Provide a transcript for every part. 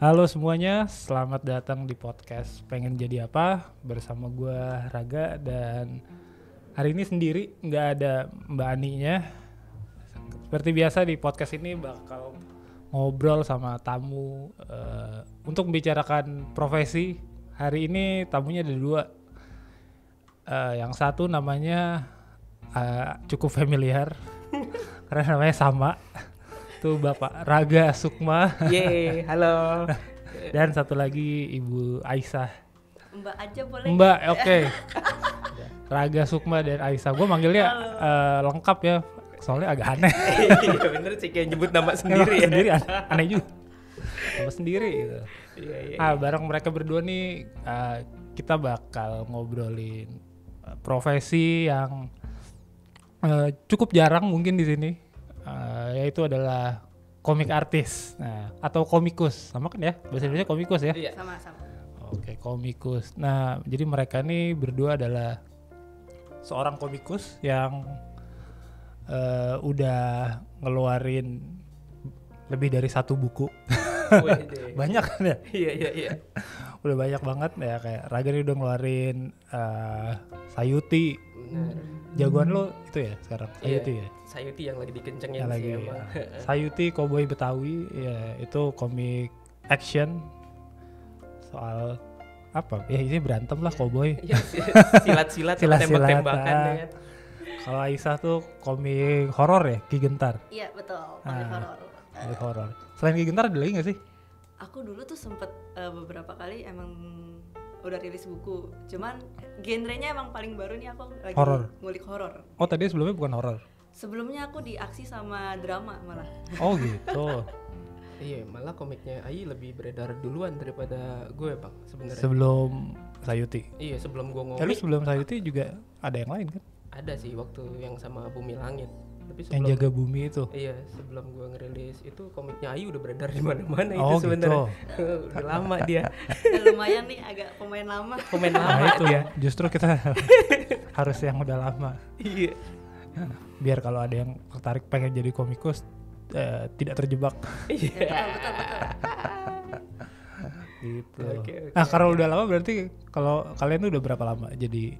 Halo semuanya, selamat datang di podcast Pengen Jadi Apa bersama gue Raga, dan hari ini sendiri, nggak ada Mbak Aninya. Seperti biasa di podcast ini bakal ngobrol sama tamu untuk membicarakan profesi. Hari ini tamunya ada dua. Yang satu namanya cukup familiar karena namanya sama. Itu Bapak Raga Sukma. Yeay, halo. Dan satu lagi Ibu Aisyah. Mbak aja boleh. Mbak, oke. Raga Sukma dan Aisyah. Gue manggilnya lengkap ya, soalnya agak aneh. Iya bener sih, kayak nyebut nama sendiri ya. Sendiri aneh juga. Nama sendiri gitu. Iya. Bareng mereka berdua nih kita bakal ngobrolin profesi yang cukup jarang mungkin di sini. Yaitu adalah komik artis, atau komikus, sama kan ya bahasa Indonesia komikus ya? Iya. Sama-sama. Oke, komikus. Nah, jadi mereka nih berdua adalah seorang komikus yang udah ngeluarin lebih dari satu buku. Banyak kan ya? Iya. Udah banyak banget ya, kayak Raga nih udah ngeluarin Sayuti. Bener. Jagoan lo itu ya sekarang, Sayuti ya? Sayuti yang lagi dikencengin Yang sih lagi emang. Sayuti Cowboy Betawi ya, itu komik action soal apa ya, ini berantem lah cowboy. Iya, silat-silat sama Silat-silatan. tembak-tembakan ya kan. Kalau Aisyah tuh komik horor ya, Ki Gentar. Iya betul, komik horor. Komik horor. Selain Ki Gentar ada lagi nggak sih? Aku dulu tuh sempet beberapa kali emang udah rilis buku. Cuman genrenya emang paling baru nih aku lagi Horor. ngulik horor. Oh, tadi sebelumnya bukan horor. Sebelumnya aku di aksi sama drama malah. Oh gitu. Iya, malah komiknya Ai lebih beredar duluan daripada gue bang sebenarnya. Sebelum Sayuti. Iya, sebelum gue Lalu ngomik sebelum Sayuti juga ada yang lain kan? ada sih waktu yang sama Bumi Langit. Tapi Yang sebelum jaga bumi itu. Iya, sebelum gue ngerilis itu komiknya Ayu udah beredar di mana-mana Oh, itu sebenarnya. gitu. Udah lama dia. Lumayan nih agak pemain lama. Komen Nah lama itu dia. justru kita harus yang udah lama. Iya. Biar kalau ada yang tertarik pengen jadi komikus tidak terjebak Iya. Betul. gitu. Oke. Nah, karena udah lama berarti kalau kalian tuh udah berapa lama jadi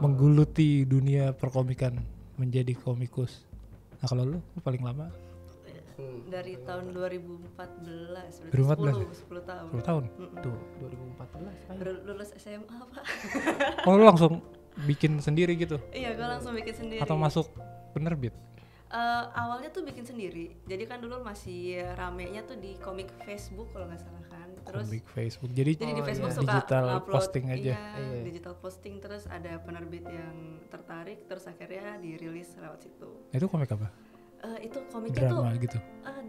menggeluti dunia perkomikan menjadi komikus? Nah, kalau lu paling lama Dari tahun 2014, 2014 10 tahun. 10 tahun. Tuh 2014 Ayu. Baru lulus SMA Pak. Oh, lu langsung bikin sendiri gitu Iya, gue langsung bikin sendiri. atau masuk penerbit? Awalnya tuh bikin sendiri. Jadi kan dulu masih ramenya tuh di komik Facebook kalau nggak salah kan. Terus Komik Facebook. Jadi di Facebook iya. suka digital upload, posting aja. Iya. digital posting, terus ada penerbit yang tertarik, terus akhirnya dirilis lewat situ. Itu komik apa? Itu komiknya Drama tuh gitu.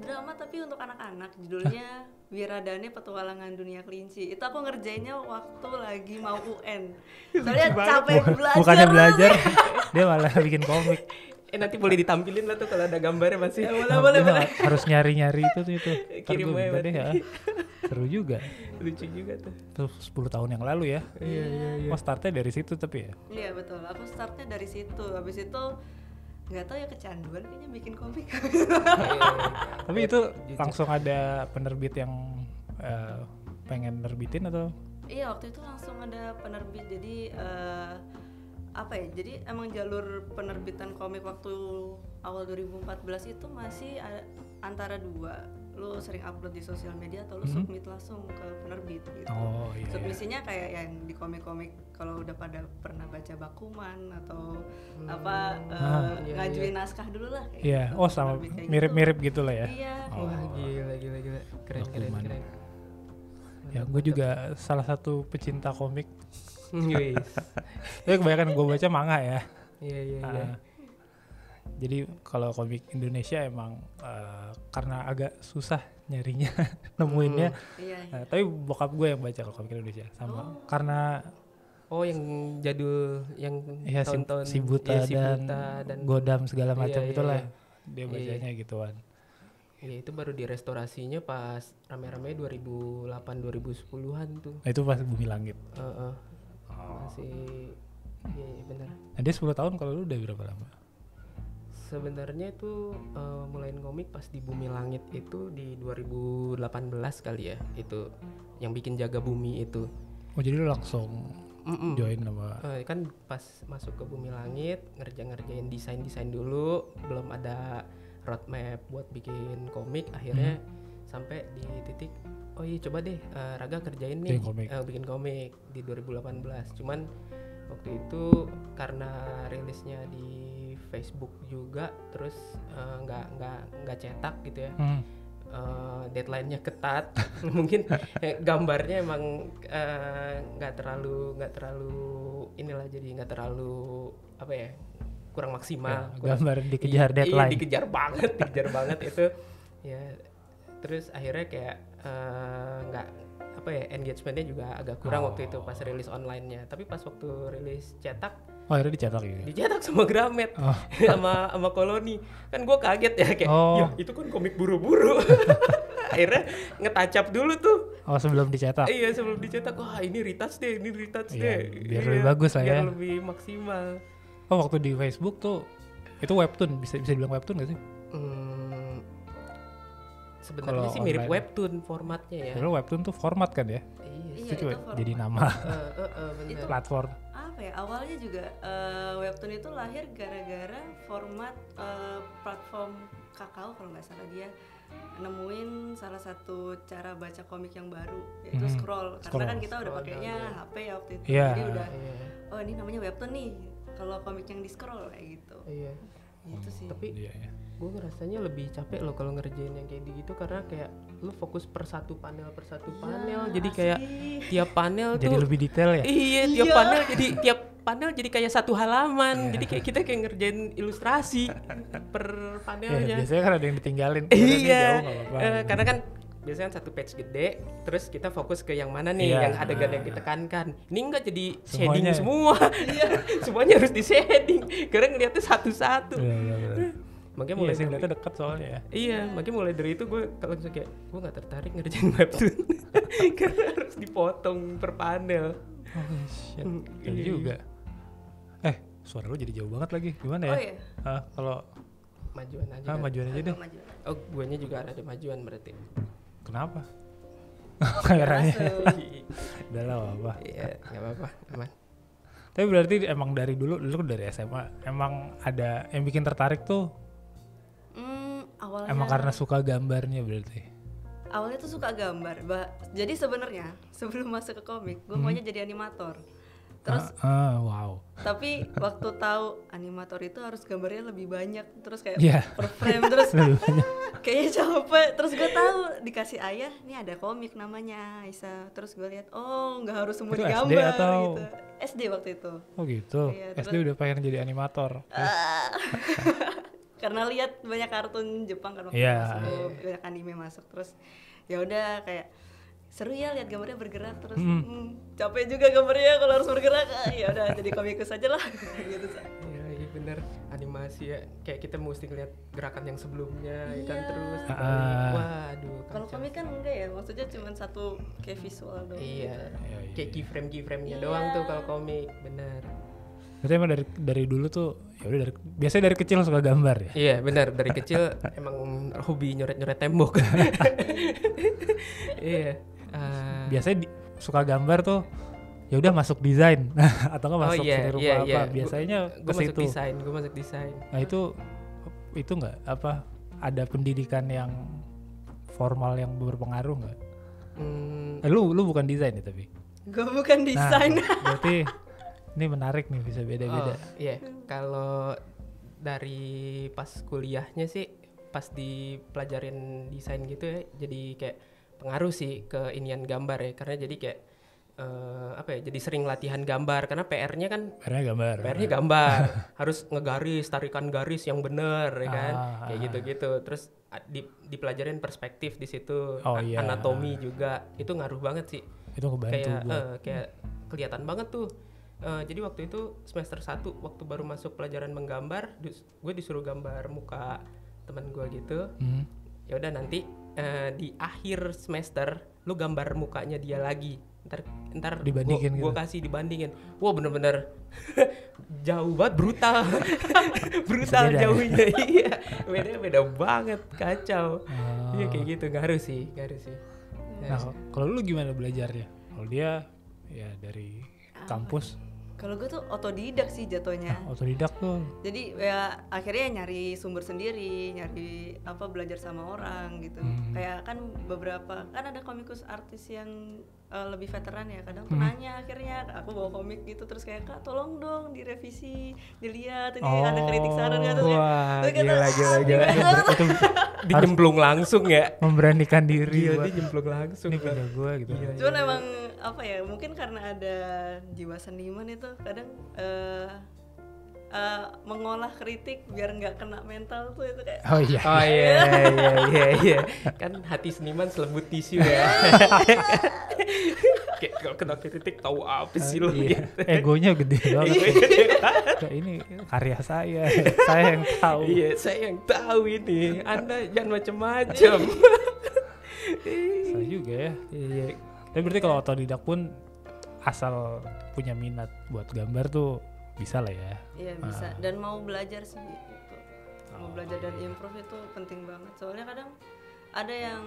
drama tapi untuk anak-anak. Judulnya Wiradane Petualangan Dunia Kelinci. Itu aku ngerjainnya waktu lagi mau UN. Soalnya capek belajar. Bukannya banget. belajar, dia malah bikin komik. Nanti boleh ditampilin lah tuh kalau ada gambarnya masih. Boleh. Harus nyari-nyari itu. Ntar Kirim gua aja minta deh ya. Seru juga. Lucu juga tuh. Itu 10 tahun yang lalu ya. Iya. Oh, startnya dari situ tapi ya. Iya betul. Aku startnya dari situ. Habis itu nggak tahu ya kecanduan kayaknya bikin komik. Tapi itu langsung ada penerbit yang pengen nerbitin atau? Iya, waktu itu langsung ada penerbit. Jadi apa ya? Jadi emang jalur penerbitan komik waktu awal 2014 itu masih antara dua. Lu sering upload di sosial media atau lu submit langsung ke penerbit gitu. Oh iya. Submisinya kayak yang di komik-komik kalau udah pada pernah baca Bakuman atau apa ngajuin naskah dulu lah kayak Iya. gitu. Oh, sama Penerbit kayak mirip-mirip gitu lah ya. Iya. Wah, gila. Keren. Bakuman. Ya, gue juga salah satu pecinta komik. Wih. Tapi kebanyakan gue baca manga ya. Iya. Jadi kalau komik Indonesia emang karena agak susah nyarinya, nemuinnya. Iya. Tapi bokap gue yang baca kalau komik Indonesia sama. Karena Oh, yang jadul yang ya, tahun-tahun si Buta ya, dan Godam segala macam Iya, itulah. iya. Dia bacanya gituan. Iya, itu baru direstorasinya pas rame-rame 2008 2010-an tuh. Nah, itu pas Bumi Langit. Masih iya benar. Nah, dia 10 tahun, kalau lu udah berapa lama? Sebenarnya itu mulain komik pas di Bumi Langit itu di 2018 kali ya, itu yang bikin Jaga Bumi itu. Oh jadi lu langsung join sama Kan pas masuk ke Bumi Langit ngerjain desain dulu, belum ada roadmap buat bikin komik, akhirnya sampai di titik oh iya coba deh Raga kerjain nih bikin komik di 2018. Cuman waktu itu karena rilisnya di Facebook juga, terus nggak cetak gitu ya. Deadline-nya ketat. Mungkin gambarnya emang nggak terlalu inilah, jadi nggak terlalu apa ya, kurang maksimal. Gambar dikejar deadline. Iya, dikejar banget itu ya. Terus akhirnya kayak nggak apa ya, engagementnya juga agak kurang waktu itu pas rilis online-nya. Tapi pas waktu rilis cetak, akhirnya dicetak gitu. Dicetak sama Gramet, sama Koloni. Kan gue kaget ya kayak, ya itu kan komik buru-buru. Akhirnya ngetacap dulu tuh. Sebelum dicetak. Iya, sebelum dicetak. Wah, ini retouch deh. Biar lebih bagus lah ya. Biar lebih maksimal. Waktu di Facebook tuh itu webtoon, bisa dibilang webtoon gak sih? Sebenarnya sih mirip webtoon formatnya ya. Kalau webtoon tuh format kan ya? Iya, itu jadi nama bener. platform. Apa ya, awalnya juga webtoon itu lahir gara-gara format platform Kakao kalau nggak salah, dia nemuin salah satu cara baca komik yang baru, yaitu scroll. Karena kan kita udah pakainya HP ya waktu itu, jadi udah oh ini namanya webtoon nih kalau komik yang di scroll kayak gitu. Iya. Gitu sih. Tapi gue ngerasanya lebih capek loh kalau ngerjain yang kayak gitu, karena kayak lu fokus per satu panel jadi asli. kayak tiap panel jadi tuh lebih detail ya. Iya, tiap panel jadi kayak satu halaman. Jadi kayak kita kayak ngerjain ilustrasi per panelnya. Biasanya kan ada yang ditinggalin. Iya. Jauh, gak apa-apa. Karena kan biasanya kan satu page gede, terus kita fokus ke yang mana nih, yang adegan yang ditekankan. Ini enggak jadi shading semua. Semuanya harus di shading. Karena ngeliatnya satu-satu. Makanya mulai ngeliatnya dekat soalnya ya. Iya, makanya mulai dari itu gue kalau kayak gue nggak tertarik ngerjain webtoon karena harus dipotong per panel. Oh shit. Jadi juga. Suara lu jadi jauh banget lagi. Gimana ya? Oh iya. Kalau majuan aja. Majuan aja deh. Oh, guanya juga ada majuan berarti. Kenapa? Kameranya. Udah lah apa. Iya, nggak apa-apa, aman. Tapi berarti emang dari dulu dari SMA emang ada yang bikin tertarik tuh. Awalnya emang karena suka gambarnya berarti. Awalnya tuh suka gambar. Jadi sebenarnya sebelum masuk ke komik, gue maunya jadi animator. Terus wow. Tapi waktu tahu animator itu harus gambarnya lebih banyak, terus kayak per Yeah. frame, terus kayaknya capek. Terus gue tahu dikasih ayah, nih ada komik namanya Aisyah. Terus gue lihat, oh nggak harus semua Itu digambar SD atau? gitu. SD waktu itu. Oh gitu. Iya, SD udah pengen jadi animator. Karena lihat banyak kartun Jepang kan waktu masuk, banyak anime masuk, terus ya udah kayak seru ya lihat gambarnya bergerak, terus capek juga gambarnya kalau harus bergerak. Ya udah jadi komikus aja lah gitu. Iya bener, animasi ya, kayak kita mesti lihat gerakan yang sebelumnya ya kan, terus waduh. Kalau komik kan enggak ya, maksudnya cuma satu kayak visual doang. Iya. Kayak keyframe-nya doang tuh kalau komik, bener. Berarti emang dari dulu tuh ya udah biasanya dari kecil suka gambar ya? Iya benar, dari kecil emang hobi nyoret-nyoret tembok. Iya. Biasanya suka gambar tuh ya udah masuk desain atau nggak masuk seni rupa apa. Biasanya gue masuk desain. Nah itu nggak apa, ada pendidikan yang formal yang berpengaruh nggak? Lu bukan desain ya tapi? Gue bukan desain. Nah, berarti ini menarik nih, bisa beda-beda. Iya, kalau dari pas kuliahnya sih, pas dipelajarin desain gitu ya, jadi kayak pengaruh sih ke inian gambar ya, karena jadi kayak jadi sering latihan gambar, karena PR-nya gambar, harus ngegaris, tarikan garis yang bener ya kan, kayak gitu-gitu. Terus dipelajarin perspektif di situ, anatomi juga, itu ngaruh banget sih. Itu ngebantu kayak kelihatan banget tuh. Jadi waktu itu semester 1 waktu baru masuk pelajaran menggambar, gue disuruh gambar muka teman gue gitu. Ya udah nanti di akhir semester lu gambar mukanya dia lagi ntar Dibandingin gua gitu. kasih dibandingin. Wah bener-bener jauh banget, brutal brutal beda ya? jauhnya. Iya, beda banget, kacau. Oh. Iya kayak gitu, ngaruh sih. Nah, kalau lu gimana belajarnya? Kalau dia ya dari kampus, Kalau gue tuh otodidak sih jatuhnya. otodidak tuh. Jadi ya akhirnya nyari sumber sendiri, nyari belajar sama orang gitu. Kayak kan beberapa kan ada komikus artis yang lebih veteran ya, kadang tuh nanya akhirnya aku bawa komik gitu terus kayak Kak tolong dong direvisi, dilihat ini ada kritik saran kan terus kayak, Wah, terus kata, gila. Itu Dijemplung langsung ya. memberanikan diri. Iya, buat, dia nyemplung langsung. ini punya gue gitu. Iya. Cuman emang mungkin karena ada jiwa seniman itu kadang mengolah kritik biar nggak kena mental tuh itu kayak Oh iya. Oh iya. Kan hati seniman selembut tisu ya. Kayak kalau kena kritik tahu apa sih lo Iya. gitu. Egonya gede banget. Kayak ini karya saya yang tahu. Iya, saya yang tahu ini. Anda jangan macam-macam. Saya juga ya. Iya. Tapi berarti kalau otodidak pun asal punya minat buat gambar tuh bisa lah ya. iya bisa dan mau belajar sih gitu. Mau belajar dan improve itu penting banget soalnya kadang ada yang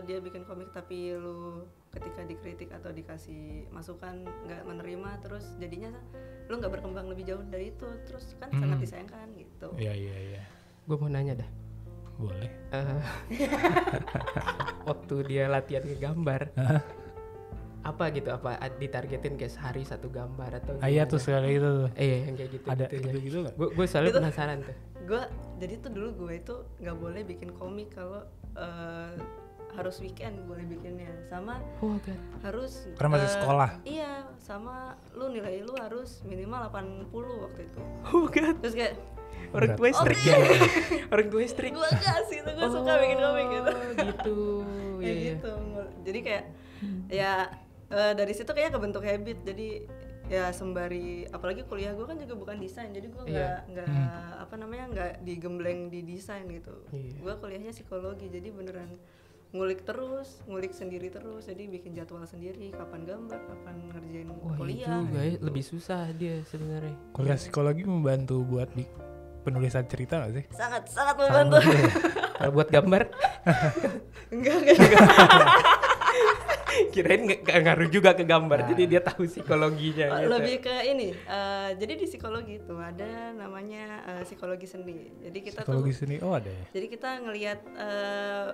dia bikin komik tapi lu ketika dikritik atau dikasih masukan nggak menerima terus jadinya lu nggak berkembang lebih jauh dari itu terus kan sangat disayangkan gitu. Iya. Gue mau nanya dah. Boleh. Waktu dia latihan ngegambar, apa gitu? Apa ditargetin kayak sehari satu gambar atau gimana? Iya tuh sekali itu tuh. Iya, yang kayak gitu. Ada ya. gitu nggak? Gue selalu Gitu. penasaran tuh. Jadi tuh dulu gue itu nggak boleh bikin komik kalau harus weekend boleh bikinnya sama Oh god. harus Karena masih sekolah. Iya sama lu nilai lu harus minimal 80 waktu itu Oh god. terus kayak Orang tua strict Oke. ya. Orang tua strict. gue kasih tuh gue suka bikin komik gitu Gitu. kayak Iya. gitu jadi kayak ya dari situ kayaknya kebentuk habit jadi ya sembari apalagi kuliah gue kan juga bukan desain jadi gue nggak nggak digembleng di desain gitu Iya. gue kuliahnya psikologi jadi beneran ngulik sendiri terus jadi bikin jadwal sendiri kapan gambar kapan ngerjain Wah, kuliah itu guys, gitu. lebih susah dia sebenarnya. Kuliah psikologi membantu buat penulisan cerita gak sih? sangat membantu Kalau buat gambar, enggak kirain nggak ngaruh juga ke gambar, jadi dia tahu psikologinya. Gitu. lebih ke ini jadi di psikologi itu ada namanya psikologi seni jadi kita Psikologi tuh seni, oh ada ya? jadi kita ngelihat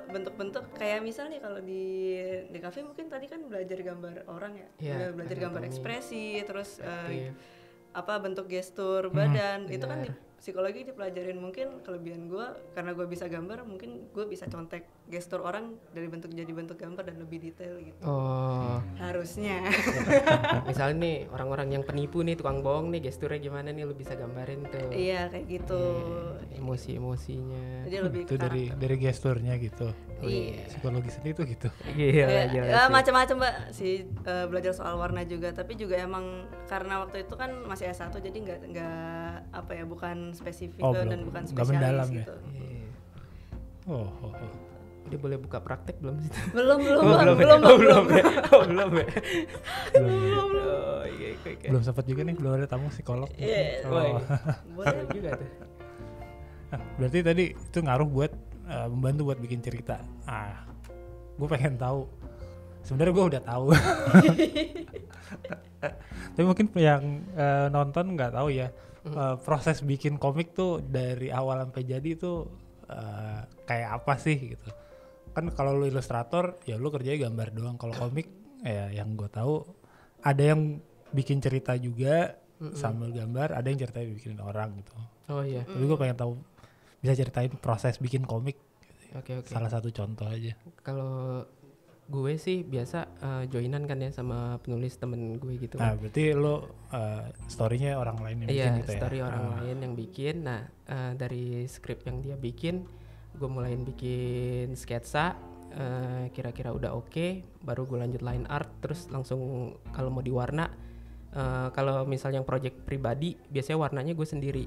bentuk-bentuk kayak misalnya kalau di kafe mungkin tadi kan belajar gambar orang ya Iya, belajar gambar anatomi. ekspresi terus Aktif. bentuk gestur badan itu kan benar. psikologi dipelajarin mungkin kelebihan gue karena gue bisa gambar mungkin gue bisa contek gestur orang dari bentuk jadi bentuk gambar dan lebih detail gitu Oh, harusnya misalnya nih orang-orang yang penipu nih, tukang bohong nih, gesturnya gimana nih, lu bisa gambarin tuh. iya kayak gitu Emosi-emosinya. jadi lebih Itu ke dari gesturnya gitu. iya Psikologi seni itu gitu. Gila, ya, sih. macam-macam mbak sih belajar soal warna juga tapi juga emang karena waktu itu kan masih S1 jadi nggak bukan spesifik dan bukan nggak mendalam spesialis ya? gitu Iya. Oh. Dia boleh buka praktek belum sih? belum belum ya? Belum ya? Oh, iya. Belum sempat juga nih, belum ada tamu psikolog. Iya, Oh. boleh juga tuh. Nah, berarti tadi itu ngaruh buat membantu buat bikin cerita. Gue pengen tahu. Sebenarnya gue udah tahu. Tapi mungkin yang nonton nggak tahu ya. Proses bikin komik tuh dari awal sampai jadi tuh kayak apa sih gitu. Kan kalau lu ilustrator ya lu kerjanya gambar doang. Kalau komik ya yang gue tahu ada yang bikin cerita juga sambil gambar, ada yang ceritanya bikinin orang gitu. Oh iya. Tapi gue pengen tahu bisa ceritain proses bikin komik. Oke. Salah satu contoh aja. Kalau gue sih biasa joinan kan ya sama penulis temen gue gitu. Nah berarti lo story-nya orang lain yang bikin gitu ya? Story orang lain yang bikin. Nah dari skrip yang dia bikin, gue mulain bikin sketsa. Kira-kira udah oke, baru gue lanjut line art. Terus langsung kalau mau diwarna, kalau misalnya yang project pribadi, biasanya warnanya gue sendiri.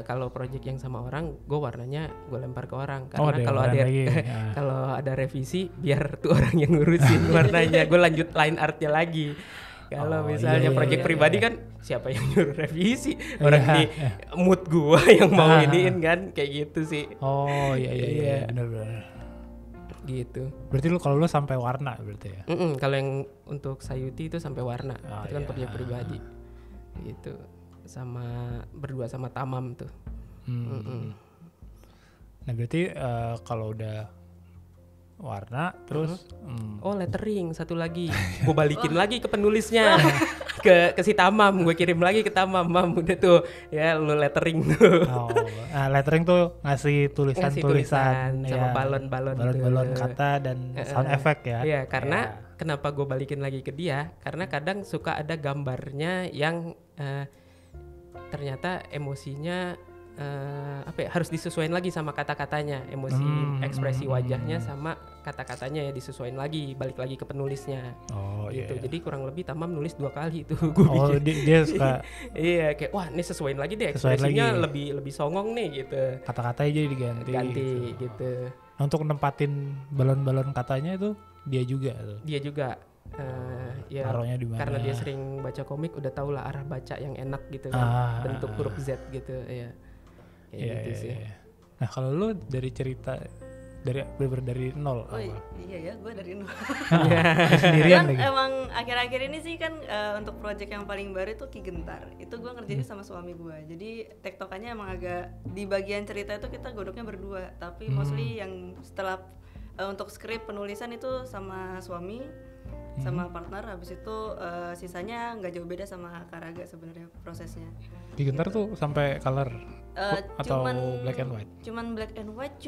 Kalau project yang sama orang, gue warnanya gue lempar ke orang. Oh, Karena kalau ada lagi. kalau ada revisi, biar tuh orang yang ngurusin warnanya. Gue lanjut line artnya lagi. Kalau misalnya project pribadi kan siapa yang nyuruh revisi? Orang ini mood gue yang mau iniin kan, kayak gitu sih. Oh iya benar. Gitu. Berarti kalau lu sampai warna berarti ya? Kalau yang untuk Sayuti itu sampai warna, itu kan project pribadi. Gitu. Sama berdua sama Tamam tuh. Nah berarti kalau udah warna terus lettering satu lagi gue balikin lagi ke penulisnya ke si Tamam, gue kirim lagi ke Tamam, Mam udah tuh ya lu lettering tuh. Lettering tuh ngasih tulisan sama balon kata dan sound effect ya. Iya, karena kenapa gue balikin lagi ke dia, karena kadang suka ada gambarnya yang ternyata emosinya harus disesuaikan lagi sama kata-katanya, emosi ekspresi wajahnya sama kata-katanya ya disesuaikan lagi, balik lagi ke penulisnya. Gitu. Jadi kurang lebih Tamam nulis 2 kali itu. Dia suka iya, kayak wah ini sesuaiin lagi deh, ekspresinya lebih songong nih gitu. Kata-katanya jadi diganti gitu. Untuk nempatin balon-balon katanya itu dia juga tuh. Dia juga ya karena dia sering baca komik, udah tau lah arah baca yang enak gitu kan, bentuk huruf Z gitu ya. Gitu sih. Nah kalau lu dari cerita dari nol. Iya ya, gue dari nol. Sendirian lagi. Emang akhir-akhir ini sih kan untuk project yang paling baru itu Ki Gentar. Itu gue ngerjain sama suami gue. Jadi tektokannya emang agak di bagian cerita itu kita godoknya berdua. Tapi mostly yang setelah untuk skrip penulisan itu sama suami, sama partner. Habis itu sisanya nggak jauh beda sama Karaga sebenarnya prosesnya. Ki Gentar tuh sampai color atau black and white? Cuman black and white,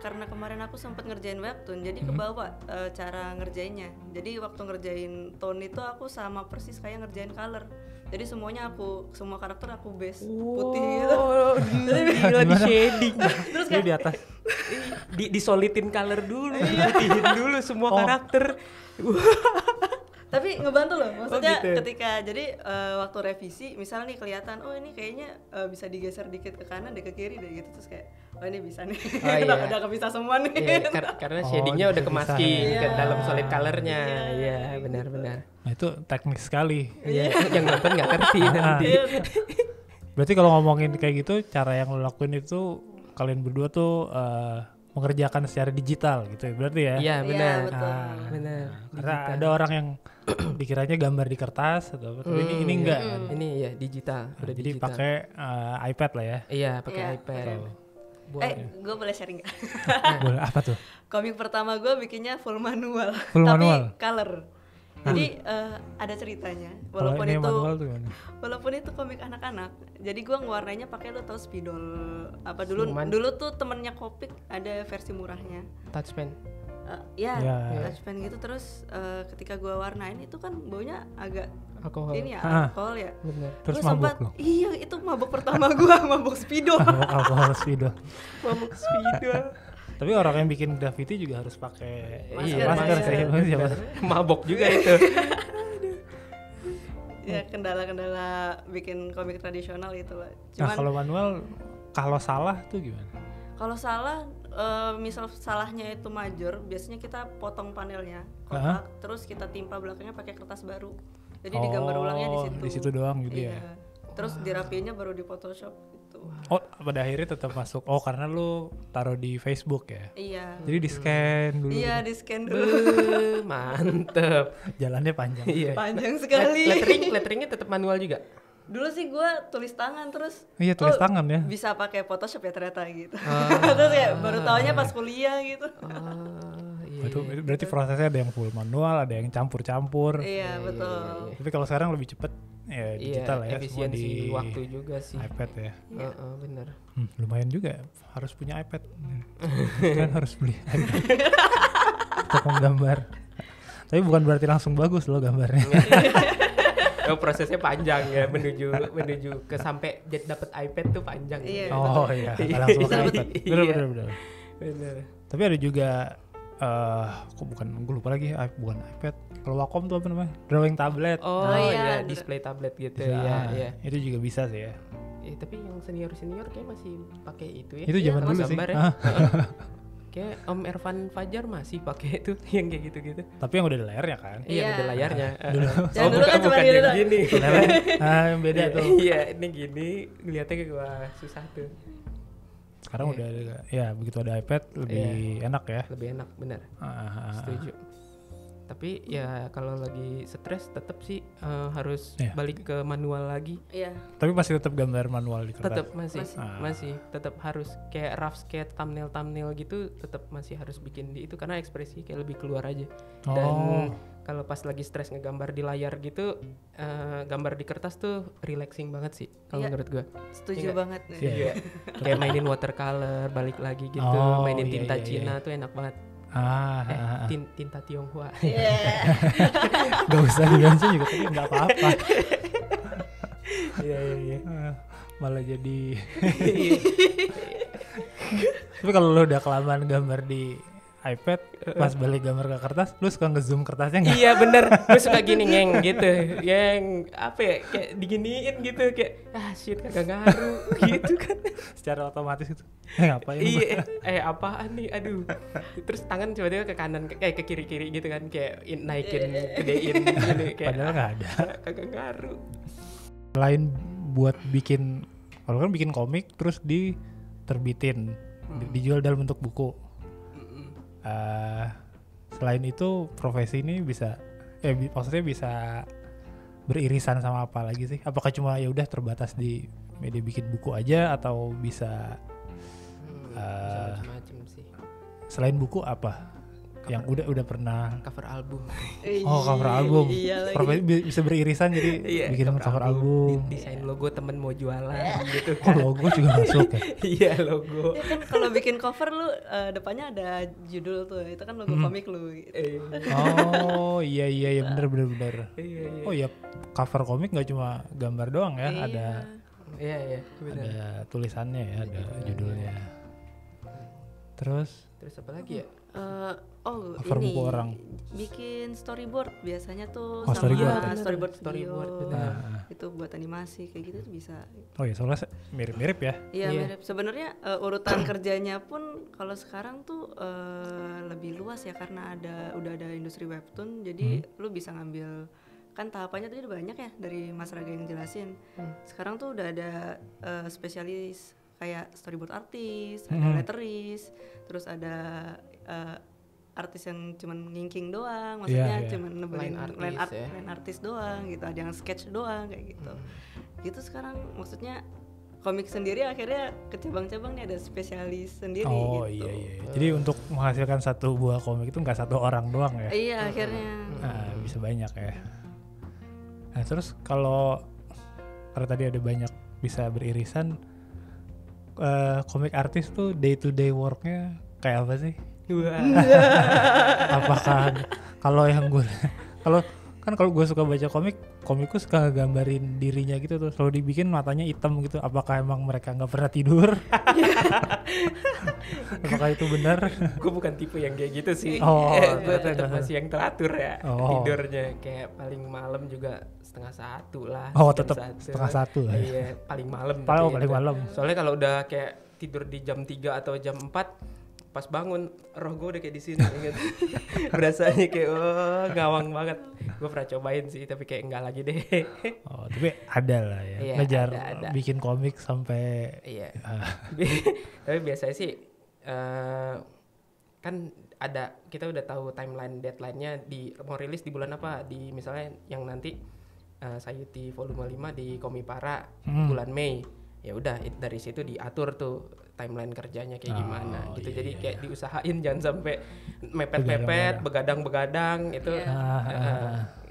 karena kemarin aku sempat ngerjain webtoon, jadi kebawa cara ngerjainnya. Jadi waktu ngerjain tone itu aku sama persis kayak ngerjain color. Jadi semua karakter aku base putih gitu. Gila di shading. Terus kayak di atas disolitin color dulu, putihin dulu semua karakter. Tapi ngebantu loh, maksudnya gitu. ketika jadi waktu revisi misalnya nih kelihatan ini kayaknya bisa digeser dikit ke kanan deh, ke kiri deh gitu, terus kayak ini bisa nih. Udah kebisa semua nih. Iya, karena shadingnya udah kemasking ke dalam solid colornya. Iya, benar-benar. Nah itu teknik sekali. Iya, yang nonton nggak ngerti nanti. Berarti kalau ngomongin kayak gitu, cara yang lo lakuin itu kalian berdua tuh mengerjakan secara digital gitu ya, berarti ya? Iya benar. Benar. Karena ada orang yang dikiranya gambar di kertas atau ini enggak. Ini ya digital. Jadi pakai iPad lah ya? Iya, pakai iPad. Gue boleh sharing nggak? Boleh, apa tuh? Komik pertama gue bikinnya full manual, manual? Color. Jadi ada ceritanya. Walaupun itu komik anak-anak, jadi gue ngewarnainya pakai lo tau spidol apa dulu tuh temennya Kopik ada versi murahnya. Touchpen. Touchpen gitu. Terus ketika gue warnain itu kan baunya agak alkohol. Ini ya alkohol ya. Bener. Terus mabuk lo? Iya, itu mabuk pertama gue, mabuk spidol. Alkohol spidol. Mabuk spidol. Tapi orang yang bikin graffiti juga harus pakai masker sih. Mabok juga itu. Ya kendala-kendala bikin komik tradisional itu lah. Nah kalau manual, kalau salah tuh gimana? Kalau salah, misal salahnya itu major, biasanya kita potong panelnya kotak, terus kita timpa belakangnya pakai kertas baru. Jadi digambar ulangnya di situ. Di situ doang gitu ya. Terus dirapiinnya baru di Photoshop gitu. Oh, pada akhirnya tetap masuk. Oh, karena lu taruh di Facebook ya? Iya. Jadi di-scan dulu. Iya, gitu. di-scan dulu. Mantep. Jalannya panjang. Iya. Panjang sekali. Letteringnya tetap manual juga? Dulu sih gue tulis tangan terus. Iya, tulis tangan ya. Bisa pakai Photoshop ya ternyata gitu. Terus ya baru taunya pas kuliah gitu. Itu berarti prosesnya ada yang full manual, ada yang campur-campur. Iya, betul. Tapi kalau sekarang lebih cepet ya digital ya, efisiensi waktu juga sih. iPad ya. Bener. Lumayan juga harus punya iPad. Kan harus beli iPad untuk menggambar. Tapi bukan berarti langsung bagus loh gambarnya. Prosesnya panjang ya, menuju ke sampai dapat iPad tuh panjang. Iya. Oh iya, langsung pakai iPad. Bener. Tapi ada juga gue lupa lagi, bukan iPad. Kalau Wacom tuh apa namanya? Drawing tablet. Oh iya, display tablet gitu. Iya. Itu juga bisa sih ya. Tapi yang senior kayak masih pakai itu ya. Itu zaman Iya, dulu sih. gambar ya. Ah, Kayak Om Ervan Fajar masih pakai itu yang kayak gitu-gitu. tapi yang udah ada layarnya kan. Iya, Iya. ada layarnya. Yang dulu kan cuma bukan gini yang doang. gini. Yang beda tuh. Iya, ini gini, ngeliatnya kayak wah susah tuh. Sekarang udah ada, ya begitu ada iPad lebih enak ya. Lebih enak, benar. Ah. Setuju. Tapi ya kalau lagi stres tetap sih harus Iya. balik ke manual lagi. Iya. Tapi masih tetap gambar manual di kertas. Tetap masih Masih. tetap harus kayak rough sketch, thumbnail gitu tetap masih harus bikin di itu karena ekspresi kayak lebih keluar aja. Dan kalau pas lagi stres ngegambar di layar gitu, gambar di kertas tuh relaxing banget sih kalau Iya. menurut gua. Setuju Iya. banget. Iya. Kayak mainin watercolor balik lagi gitu, Oh, mainin iya, tinta iya, Cina iya. tuh enak banget. Tinta Tionghoa. Iya. Gak usah di-mention juga tapi gak apa-apa. Iya. Malah jadi tapi kalau lo udah kelamaan gambar di iPad pas balik gambar ke kertas lu suka ngezoom kertasnya nggak? Iya bener, gue suka gini ngeng gitu, yang apa ya kayak diginiin gitu kayak shit kagak ngaruh gitu kan. Secara otomatis itu ngapain gua? Iya, apaan nih, aduh. Terus tangan coba-coba ke kanan, kayak ke kiri-kiri gitu kan, kayak naikin, gedein gini kayak. Padahal nggak ada. Kagak ngaruh. Selain buat bikin, kalau kan bikin komik terus diterbitin, dijual dalam bentuk buku. Selain itu profesi ini bisa, maksudnya bisa beririsan sama apa lagi sih? Apakah cuma ya udah terbatas di media bikin buku aja atau bisa Bisa macam-macam sih. selain buku apa? Yang udah pernah Cover album. cover album. Iya lagi. Profesi bisa beririsan jadi bikin cover album. Desain logo temen mau jualan gitu Oh kan. logo juga masuk ya. Iya logo. Ya kan kalau bikin cover lu depannya ada judul tuh, itu kan logo komik lu. Gitu. Oh iya bener. Iya. Oh iya cover komik nggak cuma gambar doang ya, ada Iya, benar. ada tulisannya ya, ada judulnya. Terus Terus apa lagi ya? cover Ini buku orang. bikin storyboard biasanya tuh Oh, sama storyboard ya? storyboard video. Storyboard, benar. Itu buat animasi kayak gitu tuh bisa. Oh iya soalnya mirip-mirip ya. Iya Iya. mirip. Sebenarnya urutan kerjanya pun kalau sekarang tuh lebih luas ya karena udah ada industri webtoon. Jadi lu bisa ngambil, kan tahapannya tadi banyak ya dari Mas Raga yang jelasin. Sekarang tuh udah ada spesialis kayak storyboard artis, ada letterist, terus ada artis yang cuman nginking doang, maksudnya Iya. cuman nebelin Line artist ya. line artis doang gitu, ada yang sketch doang kayak gitu. Gitu sekarang maksudnya komik sendiri akhirnya ke cabang-cabang nih ada spesialis sendiri Oh gitu. iya. Jadi untuk menghasilkan satu buah komik itu nggak satu orang doang ya. Iya akhirnya. Nah, bisa banyak ya. Nah terus kalau karena tadi ada banyak bisa beririsan, komik artis tuh day to day worknya kayak apa sih? Wah. Apakah kalau yang gue kalau gue suka baca komikku suka gambarin dirinya gitu tuh, selalu dibikin matanya hitam gitu. Apakah emang mereka nggak pernah tidur? Apakah itu benar? Gue bukan tipe yang kayak gitu sih. Oh, Gue ternyata tetap enggak. masih yang teratur ya. Oh. Tidurnya kayak paling malam juga 12:30 lah. Oh jam tetap 1:30 lah. Iya, paling malam. Paling tapi ya. malam. Soalnya kalau udah kayak tidur di jam 3 atau jam 4 pas bangun roh gue udah kayak di sini gitu. Berasanya kayak ngawang banget. Gue pernah cobain sih tapi kayak enggak lagi deh. Oh tapi ada lah ya. Iya, Ngejar ada. bikin komik sampai Iya. Tapi biasanya sih kan ada, kita udah tahu timeline deadline-nya mau rilis di bulan apa, di misalnya yang nanti Sayuti volume 5 di Komipara bulan Mei. Ya udah dari situ diatur tuh timeline kerjanya kayak gimana gitu. Iya, Jadi iya, kayak diusahain jangan sampai mepet-mepet, begadang-begadang itu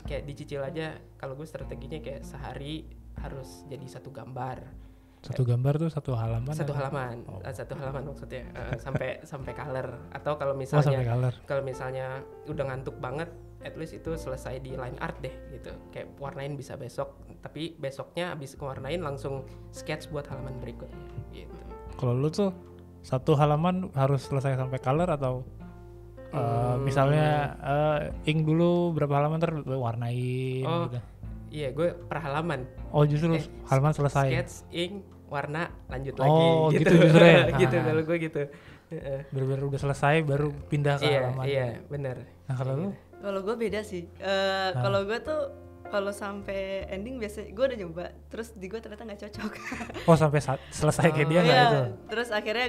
kayak dicicil aja. Kalau gue strateginya kayak sehari harus jadi satu gambar. satu gambar tuh satu halaman. Satu atau? halaman, satu halaman maksudnya sampai color. Atau kalau Oh, sampai misalnya color. udah ngantuk banget, at least itu selesai di line art deh gitu. Kayak warnain bisa besok, tapi besoknya abis ngewarnain langsung sketch buat halaman berikutnya gitu. Kalau lu tuh satu halaman harus selesai sampai color atau misalnya ink dulu berapa halaman terus lu warnain Oh, gitu. iya gue per halaman. Oh justru halaman selesai. Sketch, ink, warna lanjut Oh, lagi gitu justru ya? gitu Ah. kalau gue gitu. Heeh. Bener-bener udah selesai baru pindah ke Iya, halaman. iya, benar. Nah kalau lu? Kalau gue beda sih. Kalau gue tuh kalau sampai ending biasa gue udah nyoba, terus di gue ternyata nggak cocok. Oh sampai selesai kayak dia nggak Iya, itu? terus akhirnya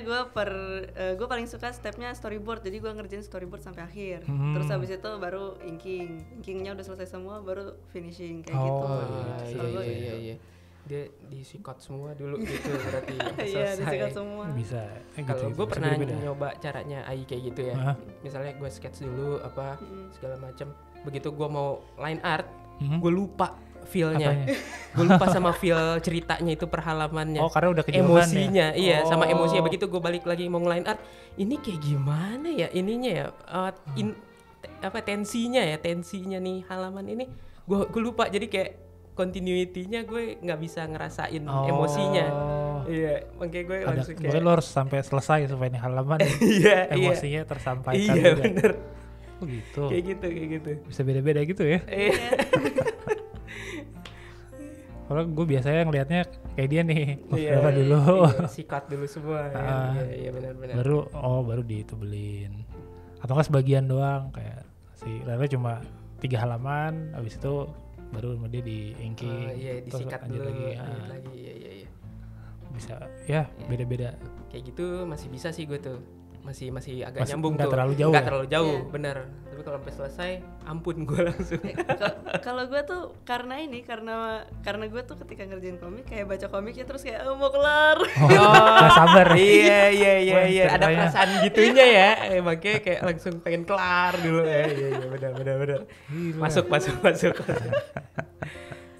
gue paling suka stepnya storyboard, jadi gue ngerjain storyboard sampai akhir. Terus habis itu baru inkingnya udah selesai semua, baru finishing kayak gitu. Oh, Kalau gua gitu. Iya. Dia disikat semua dulu gitu berarti Iya, selesai. disikat semua. Bisa. Kalau gitu. gue Bisa pernah beda-beda. nyoba caranya AI kayak gitu ya. Hah? Misalnya gue sketch dulu apa segala macam. Begitu gue mau line art, gue lupa feel-nya. Apanya? Gue lupa sama feel ceritanya itu per halamannya. Oh karena udah kejauhan Emosinya, ya? iya, sama Oh. emosinya. Begitu gue balik lagi mau line art, ini kayak gimana ya ininya ya, tensinya nih halaman ini. Gue lupa, jadi kayak continuity-nya gue nggak bisa ngerasain emosinya. Iya, makanya gue langsung Mungkin kayak lo harus sampai selesai supaya ini halaman iya, emosinya tersampaikan iya juga. bener, Oh gitu. kayak gitu. Bisa beda-beda gitu ya. Iya. Kalau gue biasanya ngelihatnya kayak dia nih. Iya, Berapa dulu. iya, sikat dulu semua kan. Iya benar-benar. Baru ditebelin. Atau nggak sebagian doang kayak lalu cuma 3 halaman, habis itu baru sama dia di inking. Iya, terus disikat lanjut dulu, lagi. lanjut lagi. Iya. Bisa ya beda-beda. Kayak gitu masih bisa sih gue tuh. Masih agak Masih nyambung nggak tuh. terlalu jauh Nggak ya? terlalu jauh, Iya. bener. Tapi kalau sampai selesai, ampun gue langsung. Kalau gue tuh karena gue tuh ketika ngerjain komik kayak baca komiknya terus kayak mau kelar. Oh, nggak sabar. Iya. Wah, Ada ceritanya. perasaan gitunya ya. Makanya kayak langsung pengen kelar dulu ya. Iya, benar. Gila. Masuk.